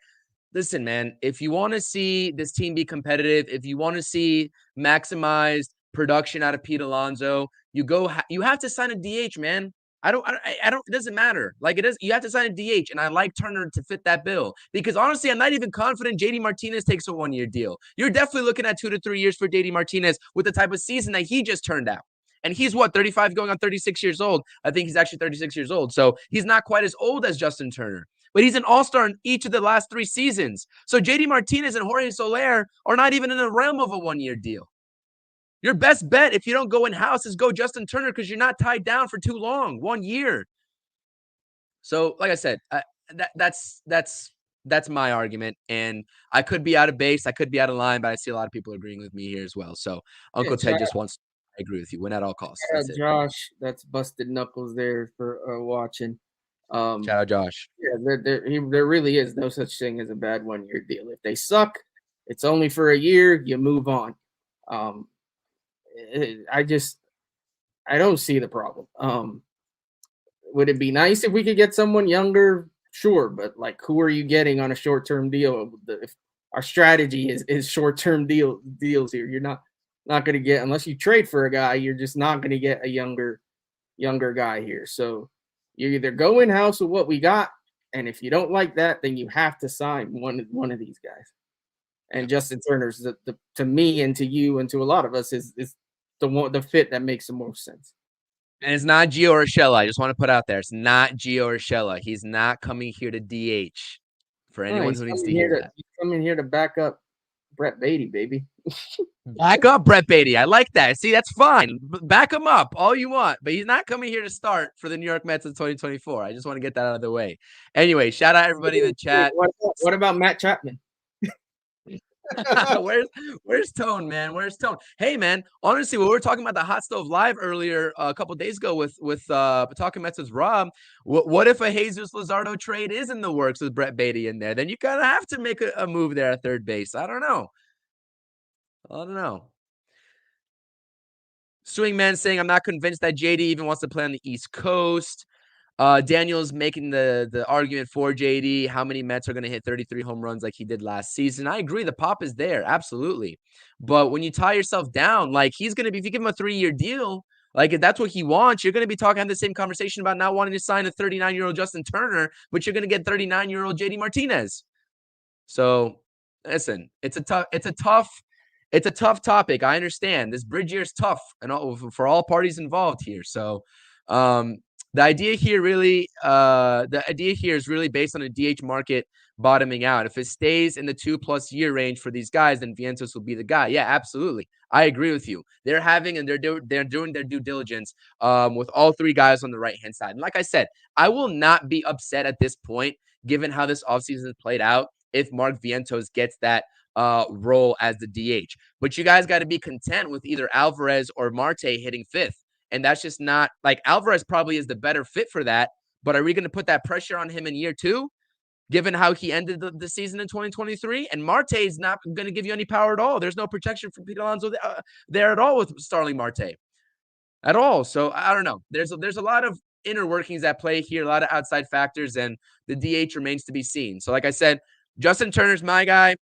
listen, man, if you want to see this team be competitive, if you want to see maximized production out of Pete Alonso, you have to sign a DH, man. I don't, it doesn't matter. Like it is, you have to sign a DH, and I like Turner to fit that bill because honestly, I'm not even confident JD Martinez takes a 1-year deal. You're definitely looking at 2 to 3 years for JD Martinez with the type of season that he just turned out. And he's 35 going on 36 years old. I think he's actually 36 years old. So he's not quite as old as Justin Turner, but he's an all-star in each of the last 3 seasons. So JD Martinez and Jorge Soler are not even in the realm of a 1-year deal. Your best bet, if you don't go in-house, is go Justin Turner because you're not tied down for too long, 1 year. So, like I said, that's my argument. And I could be out of base. I could be out of line, but I see a lot of people agreeing with me here as well. So Uncle Ted just wants – I agree with you. Win at all costs. That's Josh, that's busted knuckles there for watching. Shout out Josh. Yeah, there really is no such thing as a bad 1-year deal. If they suck, it's only for a year. You move on. I don't see the problem. Would it be nice if we could get someone younger? Sure, but like, who are you getting on a short-term deal? If our strategy is short-term deals here, you're not going to get, unless you trade for a guy, you're just not going to get a younger guy here. So you either go in-house with what we got, and if you don't like that, then you have to sign one of these guys. And Justin Turner's to me and to you and to a lot of us is the fit that makes the most sense. And it's not Gio Urshela. I just want to put out there, it's not Gio Urshela. He's not coming here to DH. For anyone who needs to hear that, he's coming here to back up Brett Beatty, baby. Back up Brett Beatty. I like that. See, that's fine. Back him up all you want, but he's not coming here to start for the New York Mets in 2024. I just want to get that out of the way. Anyway, shout out everybody in the chat. What about Matt Chapman? Where's Tone, man? Where's Tone? Hey, man, honestly, we were talking about the Hot Stove Live earlier a couple days ago with Talking Mets with Rob. What if a Jesus Luzardo trade is in the works with Brett Beatty in there? Then you kind of have to make a move there at third base. I don't know. Swingman saying, I'm not convinced that JD even wants to play on the East Coast. Daniel's making the argument for JD. How many Mets are going to hit 33 home runs like he did last season? I agree. The pop is there. Absolutely. But when you tie yourself down, like he's going to be, if you give him a 3-year deal, like if that's what he wants, you're going to be talking the same conversation about not wanting to sign a 39-year-old Justin Turner, but you're going to get 39-year-old JD Martinez. So listen, it's a tough topic. I understand this bridge year is tough and for all parties involved here. So, the idea here is really based on a DH market bottoming out. If it stays in the 2+ year range for these guys, then Vientos will be the guy. Yeah, absolutely. I agree with you. They're doing their due diligence with all 3 guys on the right-hand side. And like I said, I will not be upset at this point, given how this offseason has played out, if Mark Vientos gets that role as the DH. But you guys got to be content with either Alvarez or Marte hitting 5th. And that's just not like Alvarez probably is the better fit for that. But are we going to put that pressure on him in year 2, given how he ended the season in 2023? And Marte is not going to give you any power at all. There's no protection for Pete Alonso there at all with Starling Marte at all. So I don't know. There's a lot of inner workings at play here, a lot of outside factors, and the DH remains to be seen. So like I said, Justin Turner's my guy.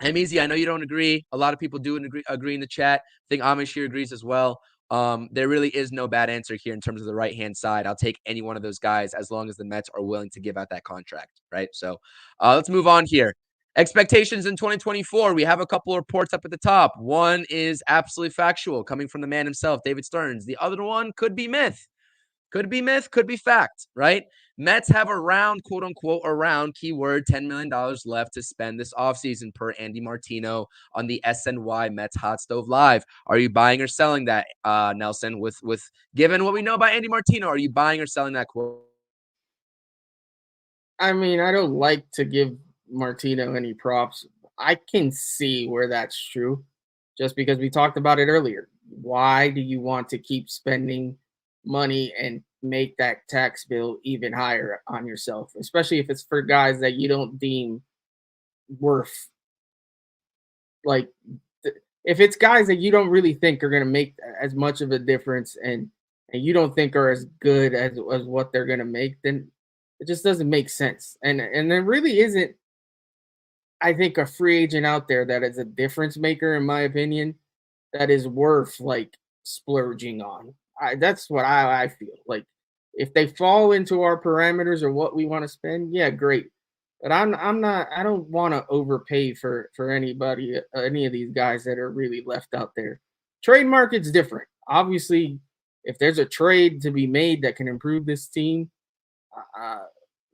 I'm easy. I know you don't agree. A lot of people do agree in the chat. I think Amish here agrees as well. There really is no bad answer here in terms of the right-hand side. I'll take any one of those guys as long as the Mets are willing to give out that contract, right? So let's move on here. Expectations in 2024. We have a couple of reports up at the top. One is absolutely factual, coming from the man himself, David Stearns. The other one could be myth. Could be myth, could be fact, right? Mets have around, quote unquote, around keyword $10 million left to spend this offseason per Andy Martino on the SNY Mets Hot Stove Live. Are you buying or selling that, Nelson? With given what we know about Andy Martino, are you buying or selling that quote? I mean, I don't like to give Martino any props. I can see where that's true, just because we talked about it earlier. Why do you want to keep spending money and make that tax bill even higher on yourself, especially if it's for guys that you don't deem worth, like if it's guys that you don't really think are going to make as much of a difference and you don't think are as good as what they're going to make, then it just doesn't make sense. And there really isn't, I think, a free agent out there that is a difference maker, in my opinion, that is worth like splurging on. That's what I feel like. If they fall into our parameters or what we want to spend, yeah, great. But I'm not. I don't want to overpay for anybody, any of these guys that are really left out there. Trade market's different. Obviously, if there's a trade to be made that can improve this team,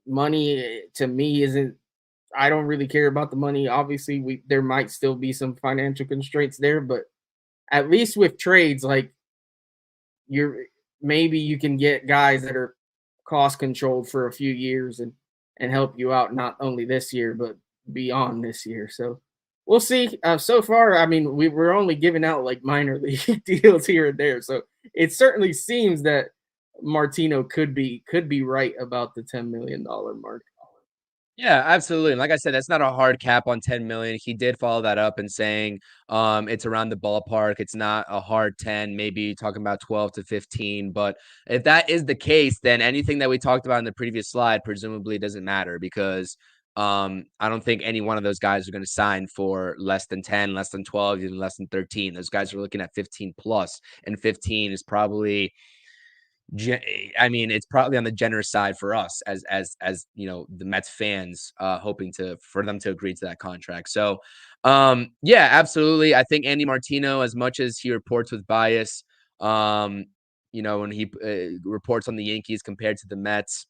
money to me isn't. I don't really care about the money. Obviously, there might still be some financial constraints there, but at least with trades, like maybe you can get guys that are cost controlled for a few years and help you out not only this year but beyond this year. So we'll see. So far, I mean, we're only giving out like minor league deals here and there. So it certainly seems that Martino could be right about the $10 million mark. Yeah, absolutely. And like I said, that's not a hard cap on 10 million. He did follow that up and saying it's around the ballpark. It's not a hard 10, maybe talking about 12 to 15. But if that is the case, then anything that we talked about in the previous slide presumably doesn't matter because I don't think any one of those guys are going to sign for less than 10, less than 12, even less than 13. Those guys are looking at 15 plus, and 15 is probably, I mean, it's probably on the generous side for us as you know, the Mets fans, hoping for them to agree to that contract. So, yeah, absolutely. I think Andy Martino, as much as he reports with bias, you know, when he reports on the Yankees compared to the Mets,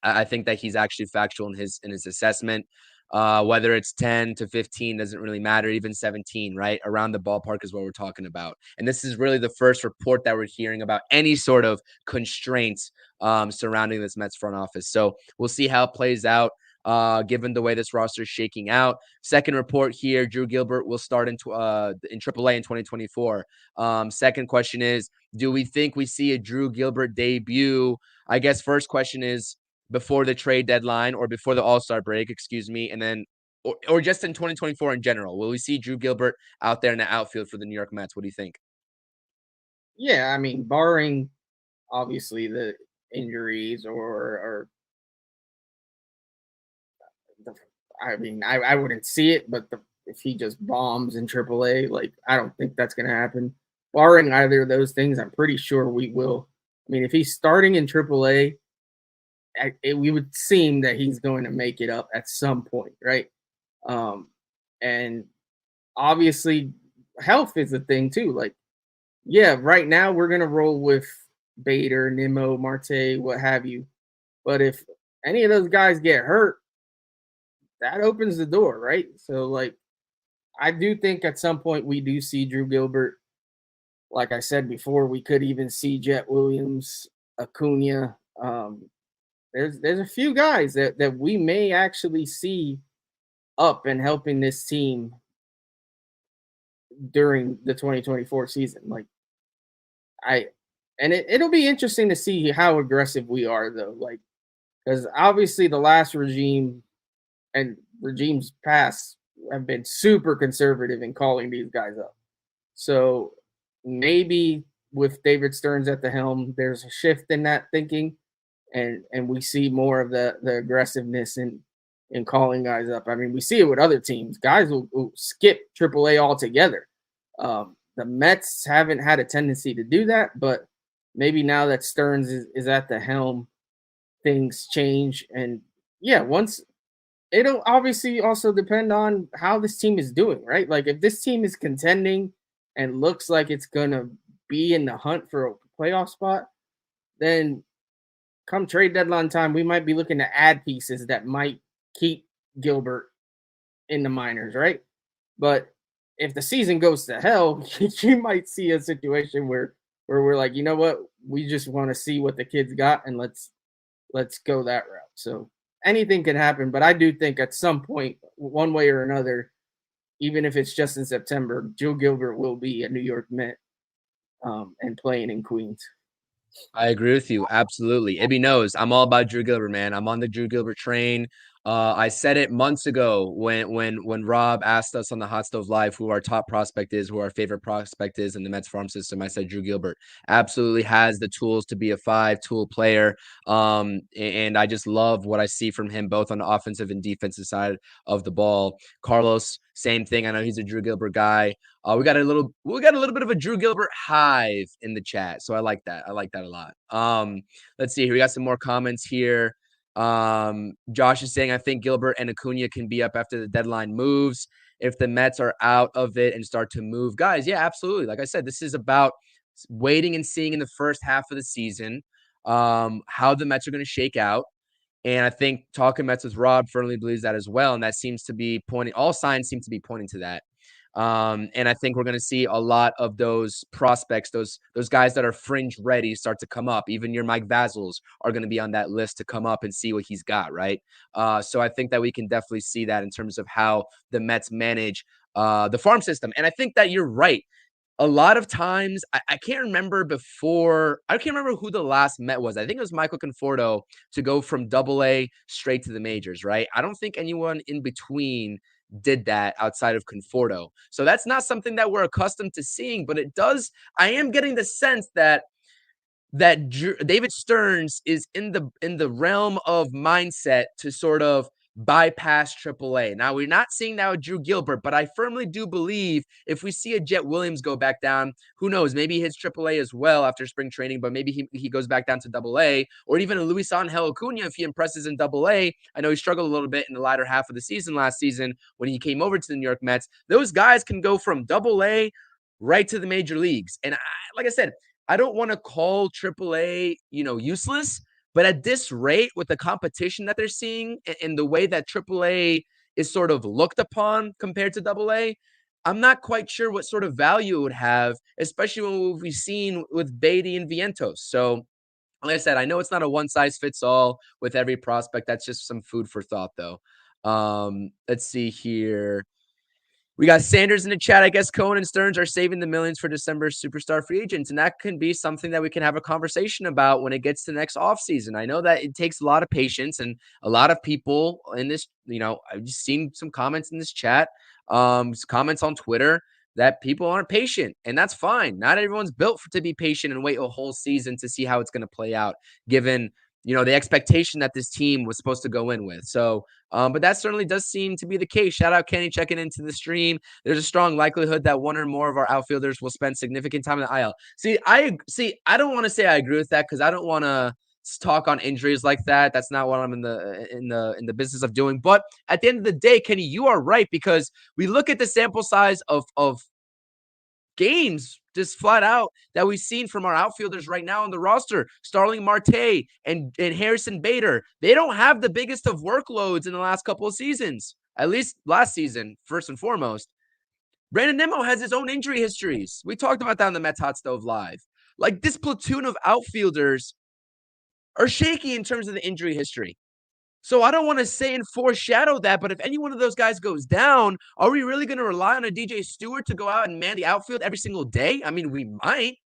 I think that he's actually factual in his assessment. Whether it's 10 to 15 doesn't really matter, even 17, right? Around the ballpark is what we're talking about. And this is really the first report that we're hearing about any sort of constraints surrounding this Mets front office. So we'll see how it plays out. Given the way this roster is shaking out. Second report here, Drew Gilbert will start in AAA in 2024. Second question is, do we think we see a Drew Gilbert debut? I guess first question is, before the trade deadline or before the All-Star break, excuse me, and then or just in 2024 in general? Will we see Drew Gilbert out there in the outfield for the New York Mets? What do you think? Yeah, I mean, barring obviously the injuries or the, I mean, I wouldn't see it, but if he just bombs in AAA, like I don't think that's gonna happen. Barring either of those things, I'm pretty sure we will. I mean, if he's starting in AAA, we would seem that he's going to make it up at some point, right? And obviously, health is a thing too. Like, yeah, right now we're gonna roll with Bader, Nimmo, Marte, what have you. But if any of those guys get hurt, that opens the door, right? So, like, I do think at some point we do see Drew Gilbert. Like I said before, we could even see Jet Williams, Acuna. There's a few guys that we may actually see up and helping this team during the 2024 season. Like I and it'll be interesting to see how aggressive we are though. Like because obviously the last regime and regimes past have been super conservative in calling these guys up. So maybe with David Stearns at the helm, there's a shift in that thinking, and we see more of the aggressiveness in calling guys up. I mean, we see it with other teams. Guys will skip AAA altogether. The Mets haven't had a tendency to do that, but maybe now that Stearns is at the helm, things change. And yeah, once it'll obviously also depend on how this team is doing, right? Like if this team is contending and looks like it's gonna be in the hunt for a playoff spot, then come trade deadline time, we might be looking to add pieces that might keep Gilbert in the minors, right? But if the season goes to hell, you might see a situation where we're like, you know what, we just want to see what the kids got and let's go that route. So anything can happen, but I do think at some point, one way or another, even if it's just in September, Joe Gilbert will be a New York Met and playing in Queens. I agree with you. Absolutely. Ibby knows I'm all about Drew Gilbert, man. I'm on the Drew Gilbert train. I said it months ago when Rob asked us on the Hot Stove Live who our top prospect is, who our favorite prospect is in the Mets farm system. I said Drew Gilbert absolutely has the tools to be a 5-tool player. And I just love what I see from him both on the offensive and defensive side of the ball. Carlos, same thing. I know he's a Drew Gilbert guy. We got a little bit of a Drew Gilbert hive in the chat, so I like that. I like that a lot. Let's see here. We got some more comments here. Josh is saying, I think Gilbert and Acuna can be up after the deadline moves if the Mets are out of it and start to move guys. Yeah, absolutely. Like I said, this is about waiting and seeing in the first half of the season how the Mets are going to shake out. And I think talking Mets with Rob firmly believes that as well. And that seems to be pointing, all signs seem to be pointing to that. And I think we're going to see a lot of those prospects, those guys that are fringe ready start to come up. Even your Mike Vazzels are going to be on that list to come up and see what he's got, right? So I think that we can definitely see that in terms of how the Mets manage the farm system. And I think that you're right. A lot of times, I can't remember who the last Met was. I think it was Michael Conforto to go from AA straight to the majors, right? I don't think anyone in between did that outside of Conforto. So that's not something that we're accustomed to seeing, but I am getting the sense that David Stearns is in the realm of mindset to sort of bypass AAA. Now, we're not seeing that with Drew Gilbert, but I firmly do believe if we see a Jet Williams go back down, who knows, maybe he hits AAA as well after spring training, but maybe he goes back down to AA, or even a Luis Angel Acuna if he impresses in AA. I know he struggled a little bit in the latter half of the season last season when he came over to the New York Mets. Those guys can go from AA right to the major leagues. And like I said, I don't want to call AAA, useless, but at this rate, with the competition that they're seeing and the way that AAA is sort of looked upon compared to AA, I'm not quite sure what sort of value it would have, especially when we've seen with Beatty and Vientos. So, like I said, I know it's not a one size fits all with every prospect. That's just some food for thought, though. Let's see here. We got Sanders in the chat. I guess Cohen and Stearns are saving the millions for December superstar free agents, and that can be something that we can have a conversation about when it gets to next offseason. I know that it takes a lot of patience, and a lot of people in this, I've just seen some comments in this chat, comments on Twitter that people aren't patient, and that's fine. Not everyone's built to be patient and wait a whole season to see how it's going to play out, given the expectation that this team was supposed to go in with. So, but that certainly does seem to be the case. Shout out Kenny checking into the stream. There's a strong likelihood that one or more of our outfielders will spend significant time in the IL. I don't want to say I agree with that because I don't want to talk on injuries like that. That's not what I'm in the business of doing. But at the end of the day, Kenny, you are right, because we look at the sample size of games just flat out that we've seen from our outfielders right now on the roster. Starling Marte and Harrison Bader, they don't have the biggest of workloads in the last couple of seasons, at least last season, first and foremost. Brandon Nimmo has his own injury histories. We talked about that on the Mets Hot Stove Live. Like, this platoon of outfielders are shaky in terms of the injury history. So I don't want to say and foreshadow that, but if any one of those guys goes down, are we really going to rely on a DJ Stewart to go out and man the outfield every single day? I mean, we might.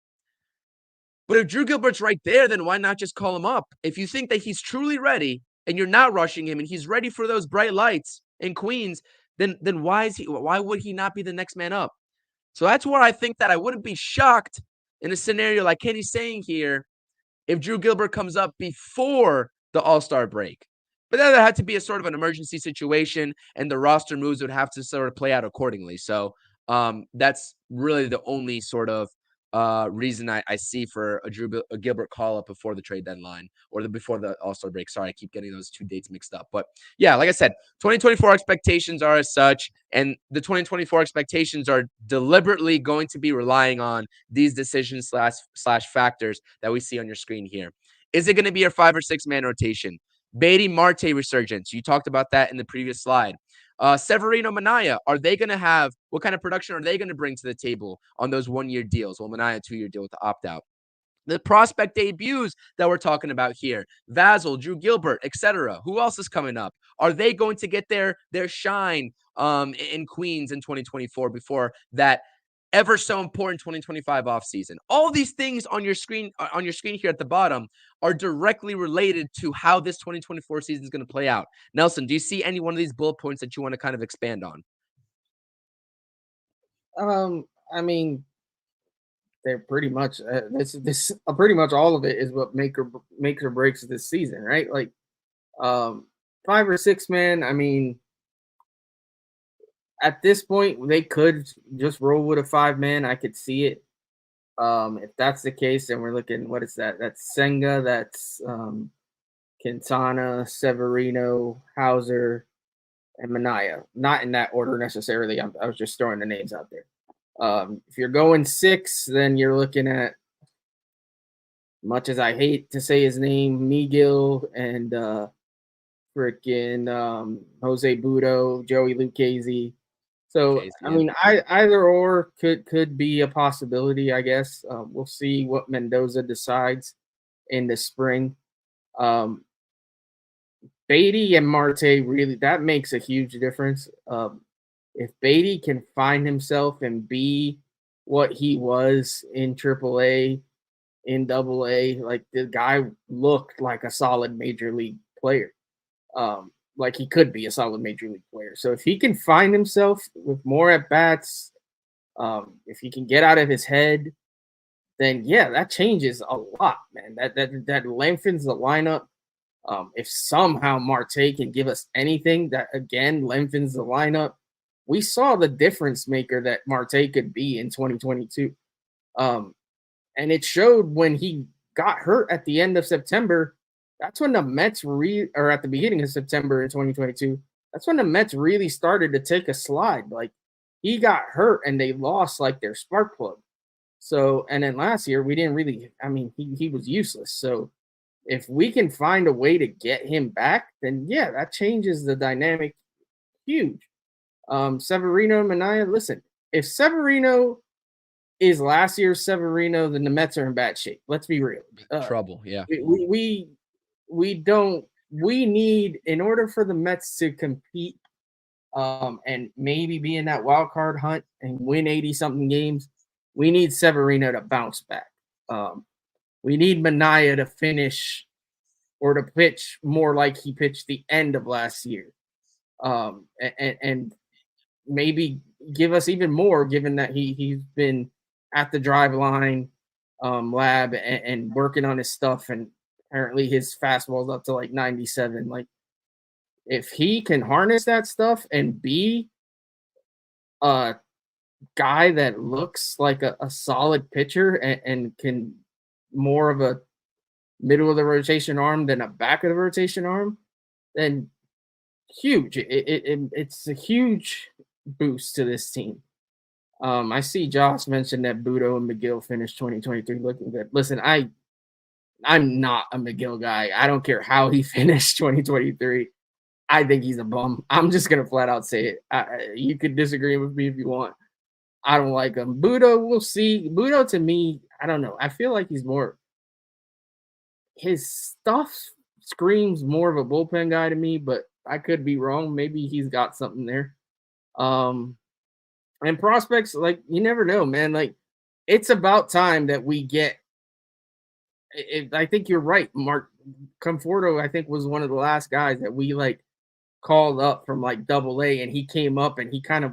But if Drew Gilbert's right there, then why not just call him up? If you think that he's truly ready and you're not rushing him and he's ready for those bright lights in Queens, then why would he not be the next man up? So that's where I think that I wouldn't be shocked in a scenario like Kenny's saying here if Drew Gilbert comes up before the All-Star break. But then there had to be a sort of an emergency situation, and the roster moves would have to sort of play out accordingly. So that's really the only sort of reason I see for a Gilbert call-up before the trade deadline or before the All-Star break. Sorry, I keep getting those two dates mixed up. But yeah, like I said, 2024 expectations are as such, and the 2024 expectations are deliberately going to be relying on these decisions slash factors that we see on your screen here. Is it going to be a 5 or 6 man rotation? Beatty Marte resurgence. You talked about that in the previous slide. Severino Minaya, what kind of production are they going to bring to the table on those 1-year deals? Well, Minaya, 2-year deal with the opt-out. The prospect debuts that we're talking about here, Vasil, Drew Gilbert, etc. Who else is coming up? Are they going to get their shine in Queens in 2024 before that ever so important 2025 offseason? All these things on your screen here at the bottom are directly related to how this 2024 season is going to play out. Nelson, do you see any one of these bullet points that you want to kind of expand on? I mean, they're pretty much this pretty much all of it is what makes or breaks this season, right? Like 5 or 6 man. I mean, at this point, they could just roll with a 5 man. I could see it. If that's the case, then we're looking. What is that? That's Senga. That's Quintana, Severino, Hauser, and Minaya. Not in that order necessarily. I was just throwing the names out there. If you're going 6, then you're looking at, much as I hate to say his name, Miguel and freaking Jose Budo, Joey Lucchesi. So I mean, either or could be a possibility. I guess we'll see what Mendoza decides in the spring. Beatty and Marte, really, that makes a huge difference. If Beatty can find himself and be what he was in AAA, in AA, like the guy looked like a solid major league player. Like he could be a solid major league player. So if he can find himself with more at bats, if he can get out of his head, then yeah, that changes a lot, man. That lengthens the lineup. If somehow Marte can give us anything that again lengthens the lineup, we saw the difference maker that Marte could be in 2022. And it showed when he got hurt at the end of September. That's when the Mets or at the beginning of September in 2022, that's when the Mets really started to take a slide. Like he got hurt and they lost like their spark plug. So, and then last year we didn't really, I mean, he was useless. So if we can find a way to get him back, then yeah, that changes the dynamic huge. Severino, Minaya, listen, if Severino is last year's Severino, then the Mets are in bad shape. Let's be real. Trouble, yeah. We need, in order for the Mets to compete and maybe be in that wild card hunt and win 80-something games, we need Severino to bounce back. We need Minaya to finish or to pitch more like he pitched the end of last year. And maybe give us even more, given that he's been at the drive line lab and working on his stuff, and apparently his fastball's up to like 97. Like, if he can harness that stuff and be a guy that looks like a solid pitcher and can more of a middle of the rotation arm than a back of the rotation arm, then huge. It's a huge boost to this team. I see Josh mentioned that Budo and McGill finished 2023 looking good. Listen, I'm not a McGill guy. I don't care how he finished 2023. I think he's a bum. I'm just gonna flat out say it. You could disagree with me if you want. I don't like him. Budo, we'll see. Budo, to me, I don't know. I feel like he's more. His stuff screams more of a bullpen guy to me, but I could be wrong. Maybe he's got something there. And prospects, like, you never know, man. Like, it's about time that we get. I think you're right, Mark Conforto. I think was one of the last guys that we like called up from like Double-A, and he came up and he kind of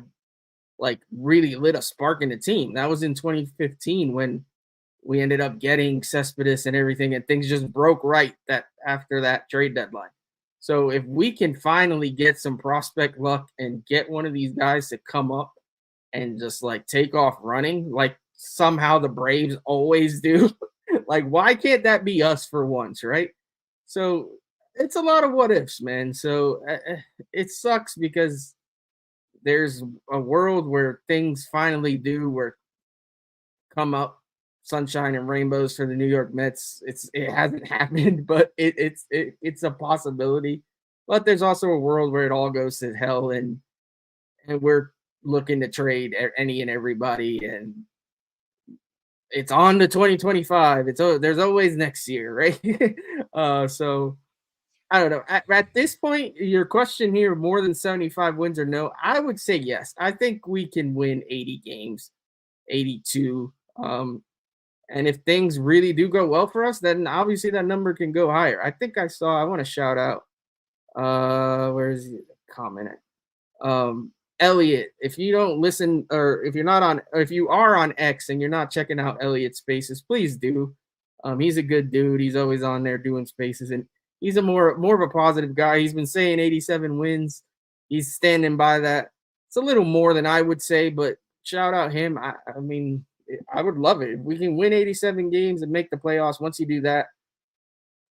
like really lit a spark in the team. That was in 2015 when we ended up getting Cespedes and everything, and things just broke right that after that trade deadline. So if we can finally get some prospect luck and get one of these guys to come up and just like take off running, like somehow the Braves always do, like, why can't that be us for once, right? So it's a lot of what ifs, man. So it sucks because there's a world where things finally do come up, sunshine and rainbows for the New York Mets. It hasn't happened, but it's a possibility. But there's also a world where it all goes to hell, and we're looking to trade any and everybody, and it's on to 2025. There's always next year, right? So I don't know. At this point, your question here, more than 75 wins or no, I would say yes. I think we can win 80 games, 82. And if things really do go well for us, then obviously that number can go higher. I think I want to shout out, where's the comment at? Elliot, if you don't listen, or if you are on X and you're not checking out Elliot's spaces, please do. He's a good dude. He's always on there doing spaces, and he's a more of a positive guy. He's been saying 87 wins. He's standing by that. It's a little more than I would say, but shout out him. I mean, I would love it if we can win 87 games and make the playoffs. Once you do that,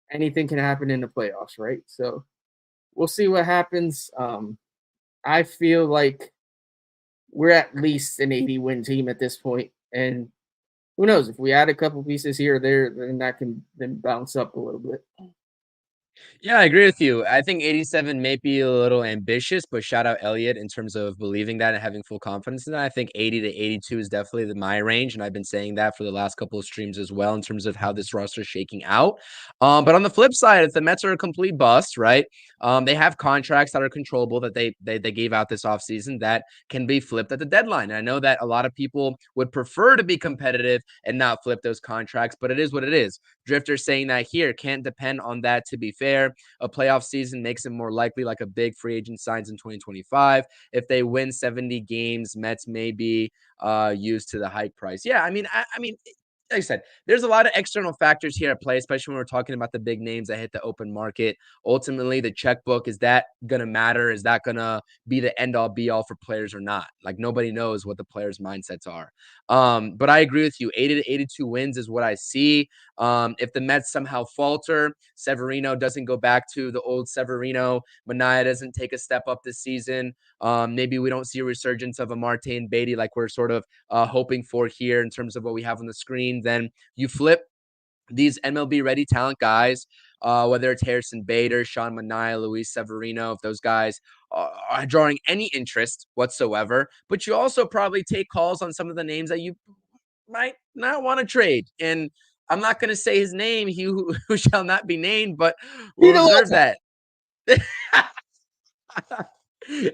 anything can happen in the playoffs, right? So we'll see what happens. I feel like we're at least an 80-win team at this point, and who knows, if we add a couple pieces here or there, then that can then bounce up a little bit. Yeah, I agree with you. I think 87 may be a little ambitious, but shout out Elliott in terms of believing that and having full confidence in that. I think 80 to 82 is definitely my range, and I've been saying that for the last couple of streams as well in terms of how this roster is shaking out. But on the flip side, if the Mets are a complete bust, right? They have contracts that are controllable that they gave out this offseason that can be flipped at the deadline. And I know that a lot of people would prefer to be competitive and not flip those contracts, but it is what it is. Drifter saying that here, can't depend on that to be fair. A playoff season makes it more likely, like a big free agent signs in 2025. If they win 70 games, Mets may be used to the hike price. Yeah, I mean, like I said, there's a lot of external factors here at play, especially when we're talking about the big names that hit the open market. Ultimately, the checkbook, is that going to matter? Is that going to be the end-all, be-all for players or not? Like, nobody knows what the players' mindsets are. But I agree with you. 80 to 82 wins is what I see. If the Mets somehow falter, Severino doesn't go back to the old Severino, Manaea doesn't take a step up this season, maybe we don't see a resurgence of a Marte and Beatty like we're sort of hoping for here in terms of what we have on the screen, then you flip these MLB ready talent guys, whether it's Harrison Bader, Sean Manaea, Luis Severino, if those guys are drawing any interest whatsoever. But you also probably take calls on some of the names that you might not want to trade. And I'm not going to say his name, he who shall not be named, but we'll reserve that.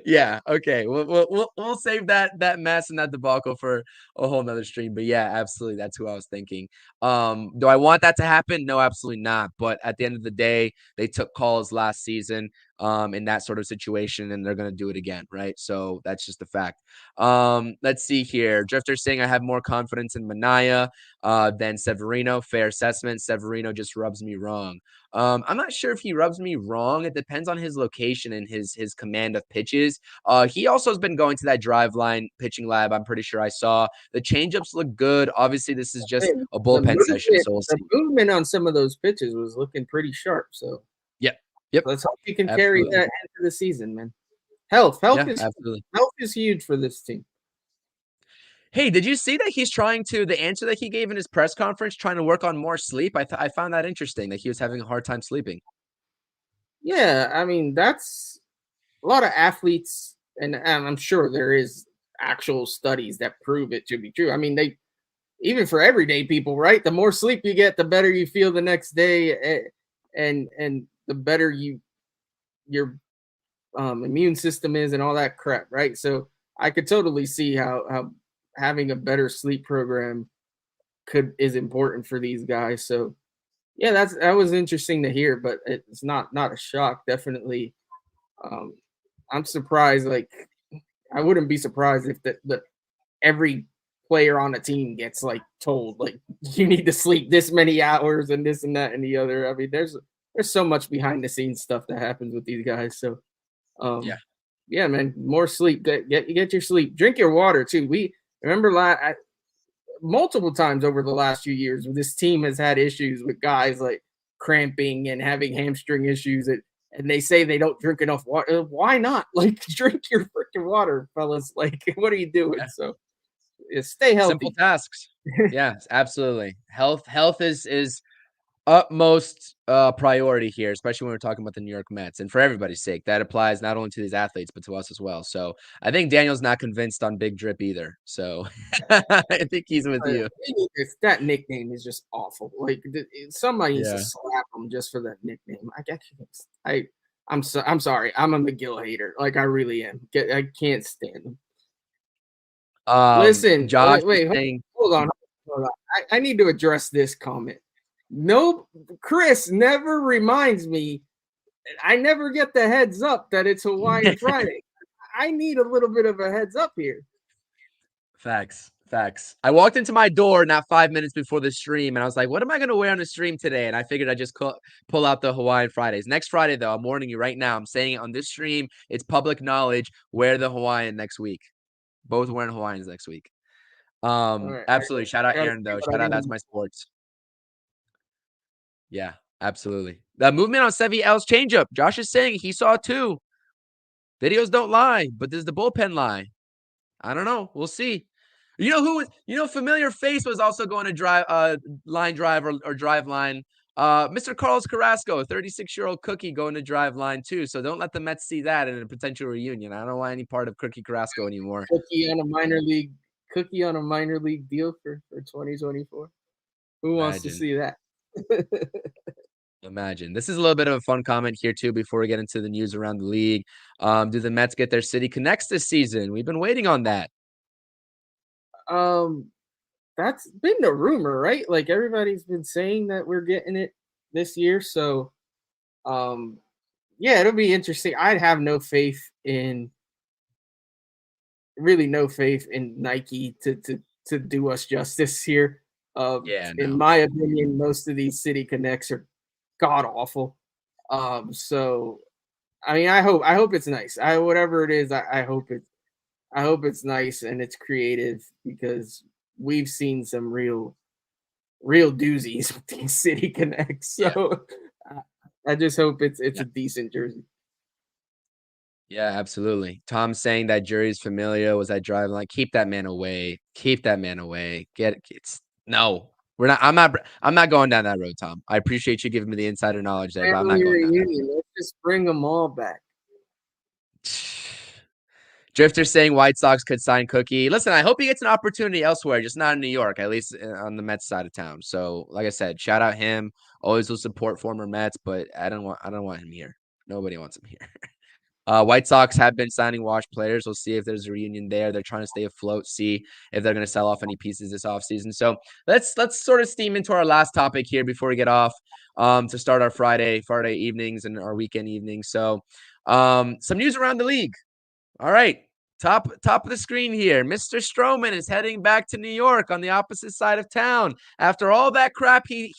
Yeah, okay. We'll save that mess and that debacle for a whole nother stream. But yeah, absolutely, that's who I was thinking. Do I want that to happen? No, absolutely not. But at the end of the day, they took calls last season. in that sort of situation, and they're going to do it again, right? So that's just a fact. Let's see here. Drifter saying I have more confidence in Manaea than Severino. Fair assessment. Severino just rubs me wrong. I'm not sure if he rubs me wrong. It depends on his location and his command of pitches. He also has been going to that drive line pitching lab. I'm pretty sure I saw the changeups look good. Obviously, this is just a bullpen session, so we'll see. The movement on some of those pitches was looking pretty sharp. So Yep. let's hope you can Absolutely. carry that into the season, man. Health is huge for this team. Hey, did you see that he's trying to, the answer that he gave in his press conference, trying to work on more sleep? I found that interesting, that he was having a hard time sleeping. Yeah, I mean, that's a lot of athletes, and I'm sure there is actual studies that prove it to be true. I mean, even for everyday people, right? The more sleep you get, the better you feel the next day, and the better your immune system is, and all that crap, right? So I could totally see how having a better sleep program is important for these guys. So yeah, that was interesting to hear, but it's not a shock. Definitely, I'm surprised. Like, I wouldn't be surprised if the every player on the team gets like told like you need to sleep this many hours and this and that and the other. I mean, there's so much behind the scenes stuff that happens with these guys. So yeah, man, more sleep. Get your sleep. Drink your water too. We remember multiple times over the last few years, this team has had issues with guys like cramping and having hamstring issues, and they say they don't drink enough water. Why not? Like, drink your freaking water, fellas. Like, what are you doing? So stay healthy. Simple tasks. Yeah, absolutely. Health is utmost priority here, especially when we're talking about the New York Mets, and for everybody's sake, that applies not only to these athletes but to us as well. So I think Daniel's not convinced on Big Drip either. So I think he's with you. That nickname is just awful. Like, somebody needs to slap him just for that nickname. I'm sorry. I'm a McGill hater. Like, I really am. I can't stand him. Listen, Josh, hold on. I need to address this comment. No, Chris never reminds me. I never get the heads up that it's Hawaiian Friday. I need a little bit of a heads up here. Facts. I walked into my door not 5 minutes before the stream, and I was like, what am I going to wear on the stream today? And I figured I'd just pull out the Hawaiian Fridays. Next Friday, though, I'm warning you right now. I'm saying it on this stream. It's public knowledge. Wear the Hawaiian next week. Both wearing Hawaiians next week. Right. Absolutely. Shout out Aaron, though. Shout out That's My Sports. Yeah, absolutely. The movement on Sevy L's changeup. Josh is saying he saw two. Videos don't lie, but does the bullpen lie? I don't know. We'll see. You know who? Familiar face was also going to drive line drive or drive line. Mr. Carlos Carrasco, a 36-year-old cookie, going to drive line too. So don't let the Mets see that in a potential reunion. I don't want any part of Cookie Carrasco anymore. Cookie on a minor league deal for 2024. Who wants to see that? Imagine. This is a little bit of a fun comment here too before we get into the news around the league. Do the Mets get their City Connects this season? We've been waiting on that. That's been the rumor, right? Like, everybody's been saying that we're getting it this year. So yeah, it'll be interesting. I'd have no faith in Nike to do us justice here. In my opinion, most of these City Connects are god awful. So I mean, I hope it's nice. Whatever it is, I hope it's nice and it's creative, because we've seen some real doozies with these City Connects. So I just hope it's a decent jersey. Yeah, absolutely. Tom saying that Jury's Familia was that drive line. Keep that man away. No. We're not. I'm not going down that road, Tom. I appreciate you giving me the insider knowledge there, but I'm not going down that road. Let's just bring them all back. Drifter saying White Sox could sign Cookie. Listen, I hope he gets an opportunity elsewhere, just not in New York, at least on the Mets side of town. So, like I said, shout out him. Always will support former Mets, but I don't want him here. Nobody wants him here. White Sox have been signing washed players. We'll see if there's a reunion there. They're trying to stay afloat, see if they're going to sell off any pieces this offseason. So let's sort of steam into our last topic here before we get off to start our Friday evenings and our weekend evenings. So some news around the league. All right. Top of the screen here. Mr. Stroman is heading back to New York on the opposite side of town. After all that crap he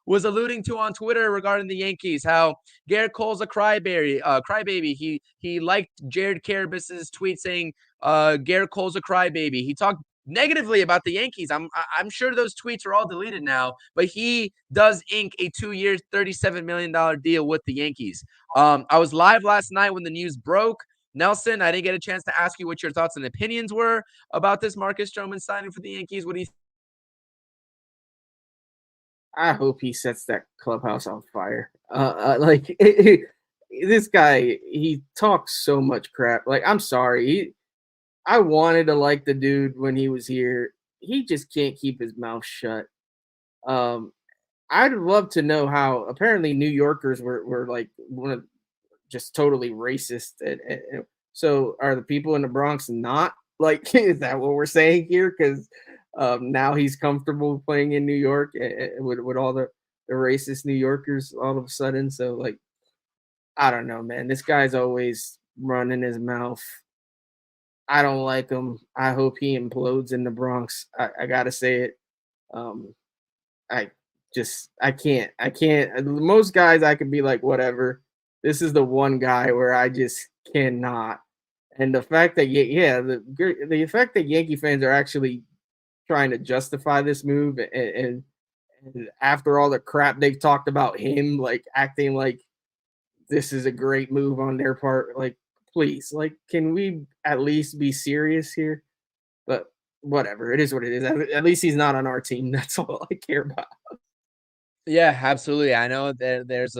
was alluding to on Twitter regarding the Yankees, how Garrett Cole's a crybaby. He liked Jared Carabis's tweet saying Garrett Cole's a crybaby. He talked negatively about the Yankees. I'm sure those tweets are all deleted now, but he does ink a 2-year, $37 million deal with the Yankees. I was live last night when the news broke. Nelson, I didn't get a chance to ask you what your thoughts and opinions were about this Marcus Stroman signing for the Yankees. What do you think? I hope he sets that clubhouse on fire. This guy, he talks so much crap. Like, I'm sorry. I wanted to like the dude when he was here. He just can't keep his mouth shut. I'd love to know how apparently New Yorkers were like one of just totally racist. And so are the people in the Bronx not? Like, is that what we're saying here? Because now he's comfortable playing in New York with all the racist New Yorkers all of a sudden. So, like, I don't know, man. This guy's always running his mouth. I don't like him. I hope he implodes in the Bronx. I gotta say it. I can't. Most guys I could be like, whatever. This is the one guy where I just cannot. And the fact that the fact that Yankee fans are actually trying to justify this move and after all the crap they've talked about him, like acting like this is a great move on their part, like, please, like, can we at least be serious here? But whatever, it is what it is. At least he's not on our team. That's all I care about. Yeah, absolutely. I know there's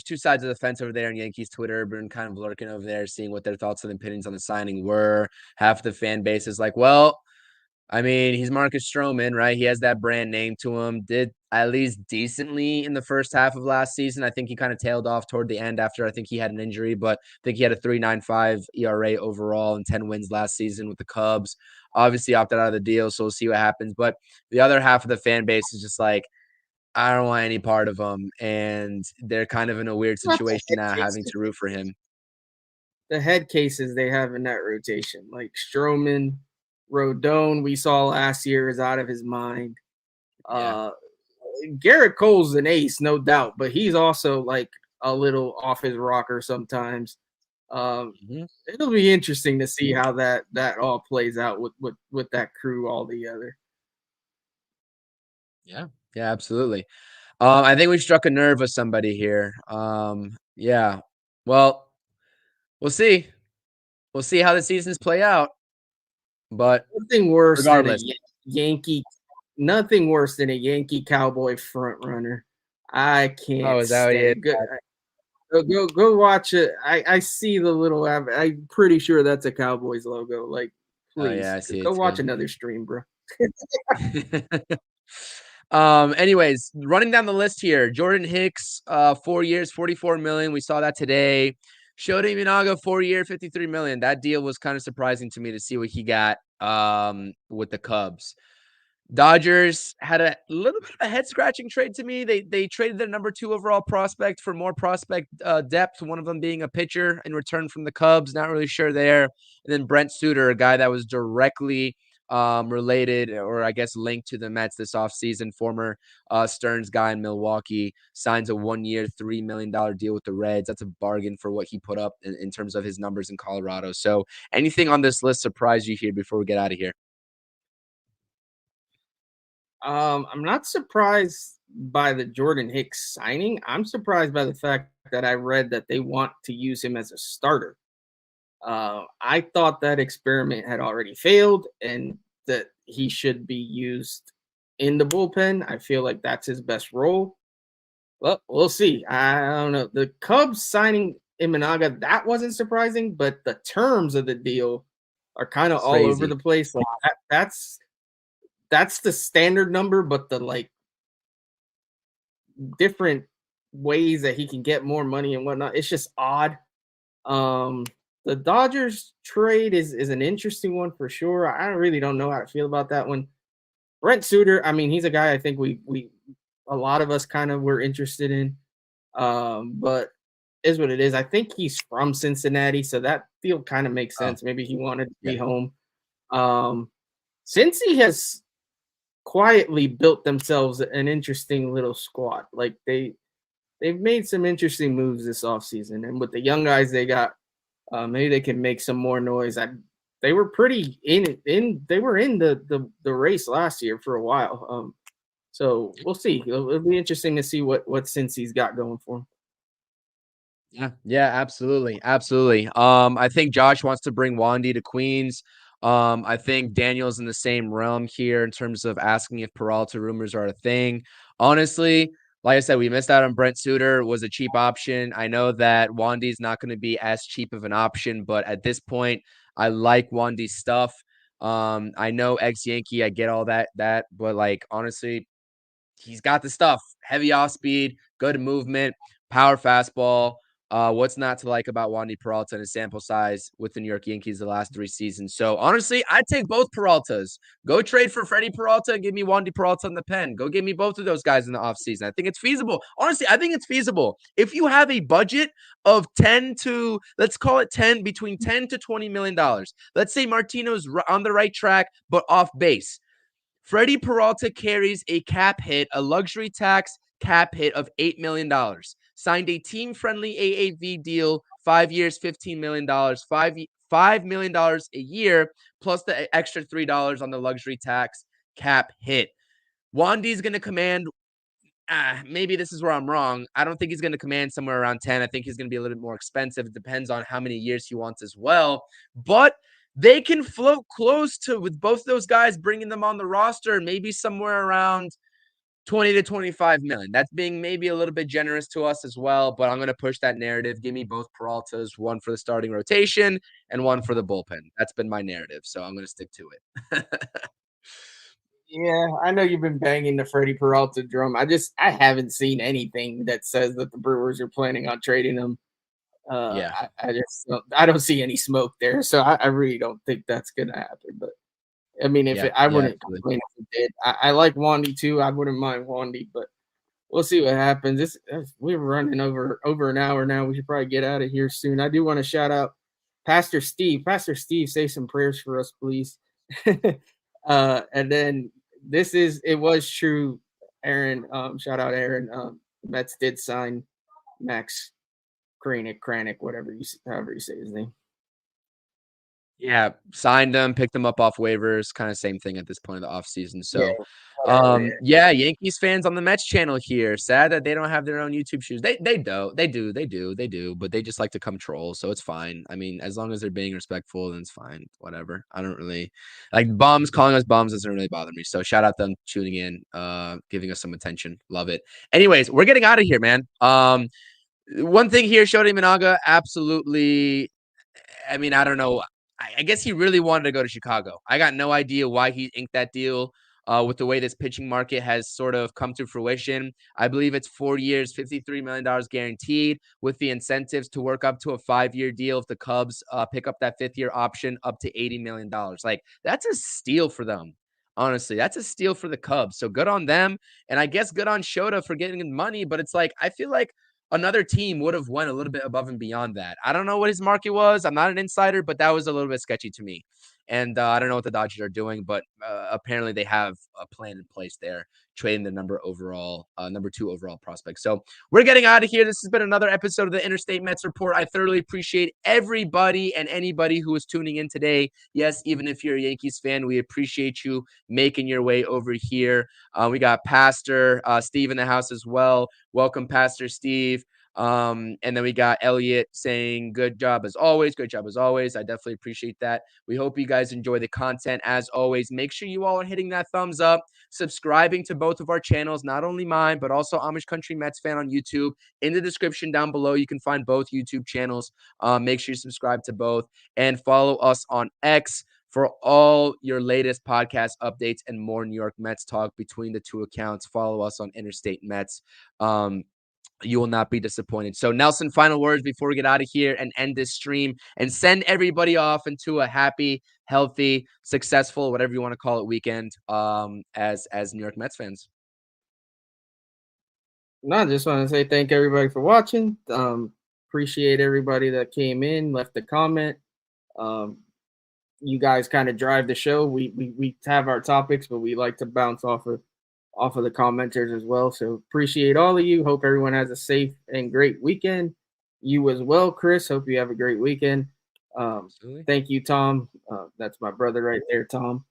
two sides of the fence over there in Yankees Twitter. Been kind of lurking over there, seeing what their thoughts and opinions on the signing were. Half the fan base is like, well, I mean, he's Marcus Stroman, right? He has that brand name to him. Did at least decently in the first half of last season. I think he kind of tailed off toward the end after I think he had an injury, but I think he had a 3.95 ERA overall and 10 wins last season with the Cubs. Obviously opted out of the deal, so we'll see what happens. But the other half of the fan base is just like, I don't want any part of him, and they're kind of in a weird situation now having to root for him. The head cases they have in that rotation, like Stroman, Rodon, we saw last year, is out of his mind. Yeah. Garrett Cole's an ace, no doubt, but he's also like a little off his rocker sometimes. It'll be interesting to see how that all plays out with that crew all together. Yeah, absolutely. I think we struck a nerve with somebody here. Yeah. Well, we'll see. We'll see how the seasons play out. But nothing worse regardless, than a nothing worse than a Yankee Cowboy front runner. I can't is that what you go watch it. I see the little. I'm pretty sure that's a Cowboys logo. Like, please, yeah, I see go it watch too. another stream, bro. Anyways, running down the list here, Jordan Hicks, 4 years, $44 million. We saw that today. Shota Imanaga, 4-year, $53 million. That deal was kind of surprising to me to see what he got with the Cubs. Dodgers had a little bit of a head-scratching trade to me. They traded their number 2 overall prospect for more prospect depth, one of them being a pitcher in return from the Cubs. Not really sure there. And then Brent Suter, a guy that was directly related or I guess linked to the Mets this offseason, former Stearns guy in Milwaukee, signs a 1-year, $3 million deal with the Reds. That's a bargain for what he put up in terms of his numbers in Colorado. So anything on this list surprise you here before we get out of here? I'm not surprised by the Jordan Hicks signing. I'm surprised by the fact that I read that they want to use him as a starter. I thought that experiment had already failed and that he should be used in the bullpen. I feel like that's his best role. Well, we'll see. I don't know. The Cubs signing Imanaga, that wasn't surprising, but the terms of the deal are kind of all over the place. Like that's the standard number, but the like different ways that he can get more money and whatnot, it's just odd. The Dodgers trade is an interesting one for sure. I really don't know how to feel about that one. Brent Suter, I mean, he's a guy I think we a lot of us kind of were interested in. But is what it is. I think he's from Cincinnati, so that field kind of makes Oh, sense. Maybe he wanted to be yeah. home. Since he has quietly built themselves an interesting little squad. Like they've made some interesting moves this offseason. And with the young guys they got, maybe they can make some more noise. They were pretty they were in the race last year for a while. So we'll see. It'll be interesting to see what Cincy's got going for him. Yeah, absolutely. Absolutely. I think Josh wants to bring Wandy to Queens. I think Daniel's in the same realm here in terms of asking if Peralta rumors are a thing. Honestly, like I said, we missed out on Brent Suter, was a cheap option. I know that Wandy's not going to be as cheap of an option, but at this point, I like Wandy's stuff. I know ex-Yankee, I get all that, but like honestly, he's got the stuff. Heavy off speed, good movement, power fastball. What's not to like about Wandy Peralta and his sample size with the New York Yankees the last 3 seasons? So honestly, I'd take both Peraltas. Go trade for Freddie Peralta and give me Wandy Peralta in the pen. Go give me both of those guys in the offseason. I think it's feasible. Honestly, I think it's feasible. If you have a budget of 10 to, let's call it 10, between 10 to $20 million. Let's say Martino's on the right track, but off base. Freddie Peralta carries a cap hit, a luxury tax cap hit of $8 million. Signed a team-friendly AAV deal, 5 years, $15 million, $5 million a year, plus the extra $3 on the luxury tax cap hit. Wandy's going to command, maybe this is where I'm wrong. I don't think he's going to command somewhere around 10. I think he's going to be a little bit more expensive. It depends on how many years he wants as well. But they can float close to, with both those guys bringing them on the roster, maybe somewhere around 20 to 25 million. That's being maybe a little bit generous to us as well, but I'm going to push that narrative. Give me both Peraltas, one for the starting rotation and one for the bullpen. That's been my narrative, so I'm going to stick to it. Yeah, I know you've been banging the Freddie Peralta drum. I haven't seen anything that says that the Brewers are planning on trading him. Yeah. I don't see any smoke there, so I really don't think that's gonna happen. But I mean, I wouldn't complain if it did. I like Wandy too. I wouldn't mind Wandy, but we'll see what happens. We're running over an hour now. We should probably get out of here soon. I do want to shout out Pastor Steve. Pastor Steve, say some prayers for us, please. And then it was true. Aaron, shout out Aaron. Mets did sign Max Kranick, however you say his name. Yeah, signed them, picked them up off waivers, kind of same thing at this point of the offseason. So, Yeah. Yankees fans on the Mets channel here. Sad that they don't have their own YouTube shoes. They do, but they just like to come troll, so it's fine. I mean, as long as they're being respectful, then it's fine. Whatever. I don't really like bums calling us bums doesn't really bother me. So shout out them tuning in, giving us some attention. Love it. Anyways, we're getting out of here, man. One thing here, Shota Imanaga, absolutely. I mean, I don't know. I guess he really wanted to go to Chicago. I got no idea why he inked that deal with the way this pitching market has sort of come to fruition. I believe it's 4 years, $53 million guaranteed with the incentives to work up to a 5-year deal if the Cubs pick up that 5th-year option up to $80 million. Like, that's a steal for them. Honestly, that's a steal for the Cubs. So good on them. And I guess good on Shota for getting money. But it's like, I feel like another team would have went a little bit above and beyond that. I don't know what his market was. I'm not an insider, but that was a little bit sketchy to me. And I don't know what the Dodgers are doing, but apparently they have a plan in place there, trading the number 2 overall prospect. So we're getting out of here. This has been another episode of the Interstate Mets Report. I thoroughly appreciate everybody and anybody who is tuning in today. Yes, even if you're a Yankees fan, we appreciate you making your way over here. We got Pastor Steve in the house as well. Welcome, Pastor Steve. And then we got Elliot saying, good job as always. Good job as always. I definitely appreciate that. We hope you guys enjoy the content as always. Make sure you all are hitting that thumbs up, subscribing to both of our channels, not only mine, but also Amish Country Mets Fan on YouTube. In the description down below, you can find both YouTube channels. Make sure you subscribe to both and follow us on X for all your latest podcast updates and more New York Mets talk between the two accounts. Follow us on Interstate Mets. you will not be disappointed. So Nelson, final words before we get out of here and end this stream and send everybody off into a happy, healthy, successful, whatever you want to call it, weekend as New York Mets fans. No, I just want to say thank everybody for watching. Appreciate everybody that came in, left a comment. You guys kind of drive the show. We have our topics, but we like to bounce off of the commenters as well. So appreciate all of you. Hope everyone has a safe and great weekend. You as well, Chris. Hope you have a great weekend. Thank you, Tom. That's my brother right there, Tom.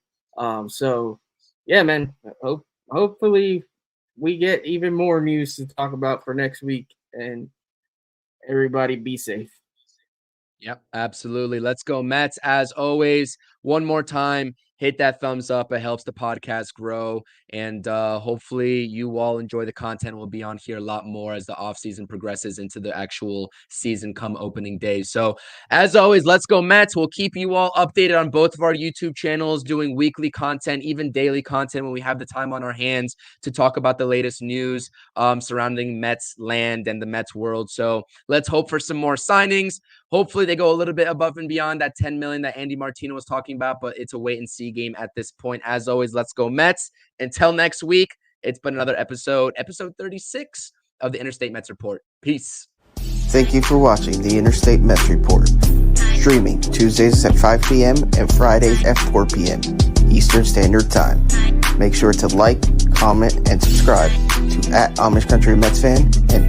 So yeah, man. Hopefully we get even more news to talk about for next week, and everybody be safe. Yep, absolutely. Let's go Mets. As always, one more time, hit that thumbs up. It helps the podcast grow. And hopefully you all enjoy the content. We'll be on here a lot more as the offseason progresses into the actual season come opening day. So as always, let's go Mets. We'll keep you all updated on both of our YouTube channels, doing weekly content, even daily content when we have the time on our hands to talk about the latest news surrounding Mets land and the Mets world. So let's hope for some more signings. Hopefully they go a little bit above and beyond that 10 million that Andy Martino was talking about, but it's a wait and see game at this point. As always, let's go Mets. Until next week, it's been another episode 36 of the Interstate Mets Report. Peace. Thank you for watching the Interstate Mets Report. Streaming Tuesdays at 5 p.m. and Fridays at 4 p.m. Eastern Standard Time. Make sure to like, comment, and subscribe to @Amish Country Mets Fan and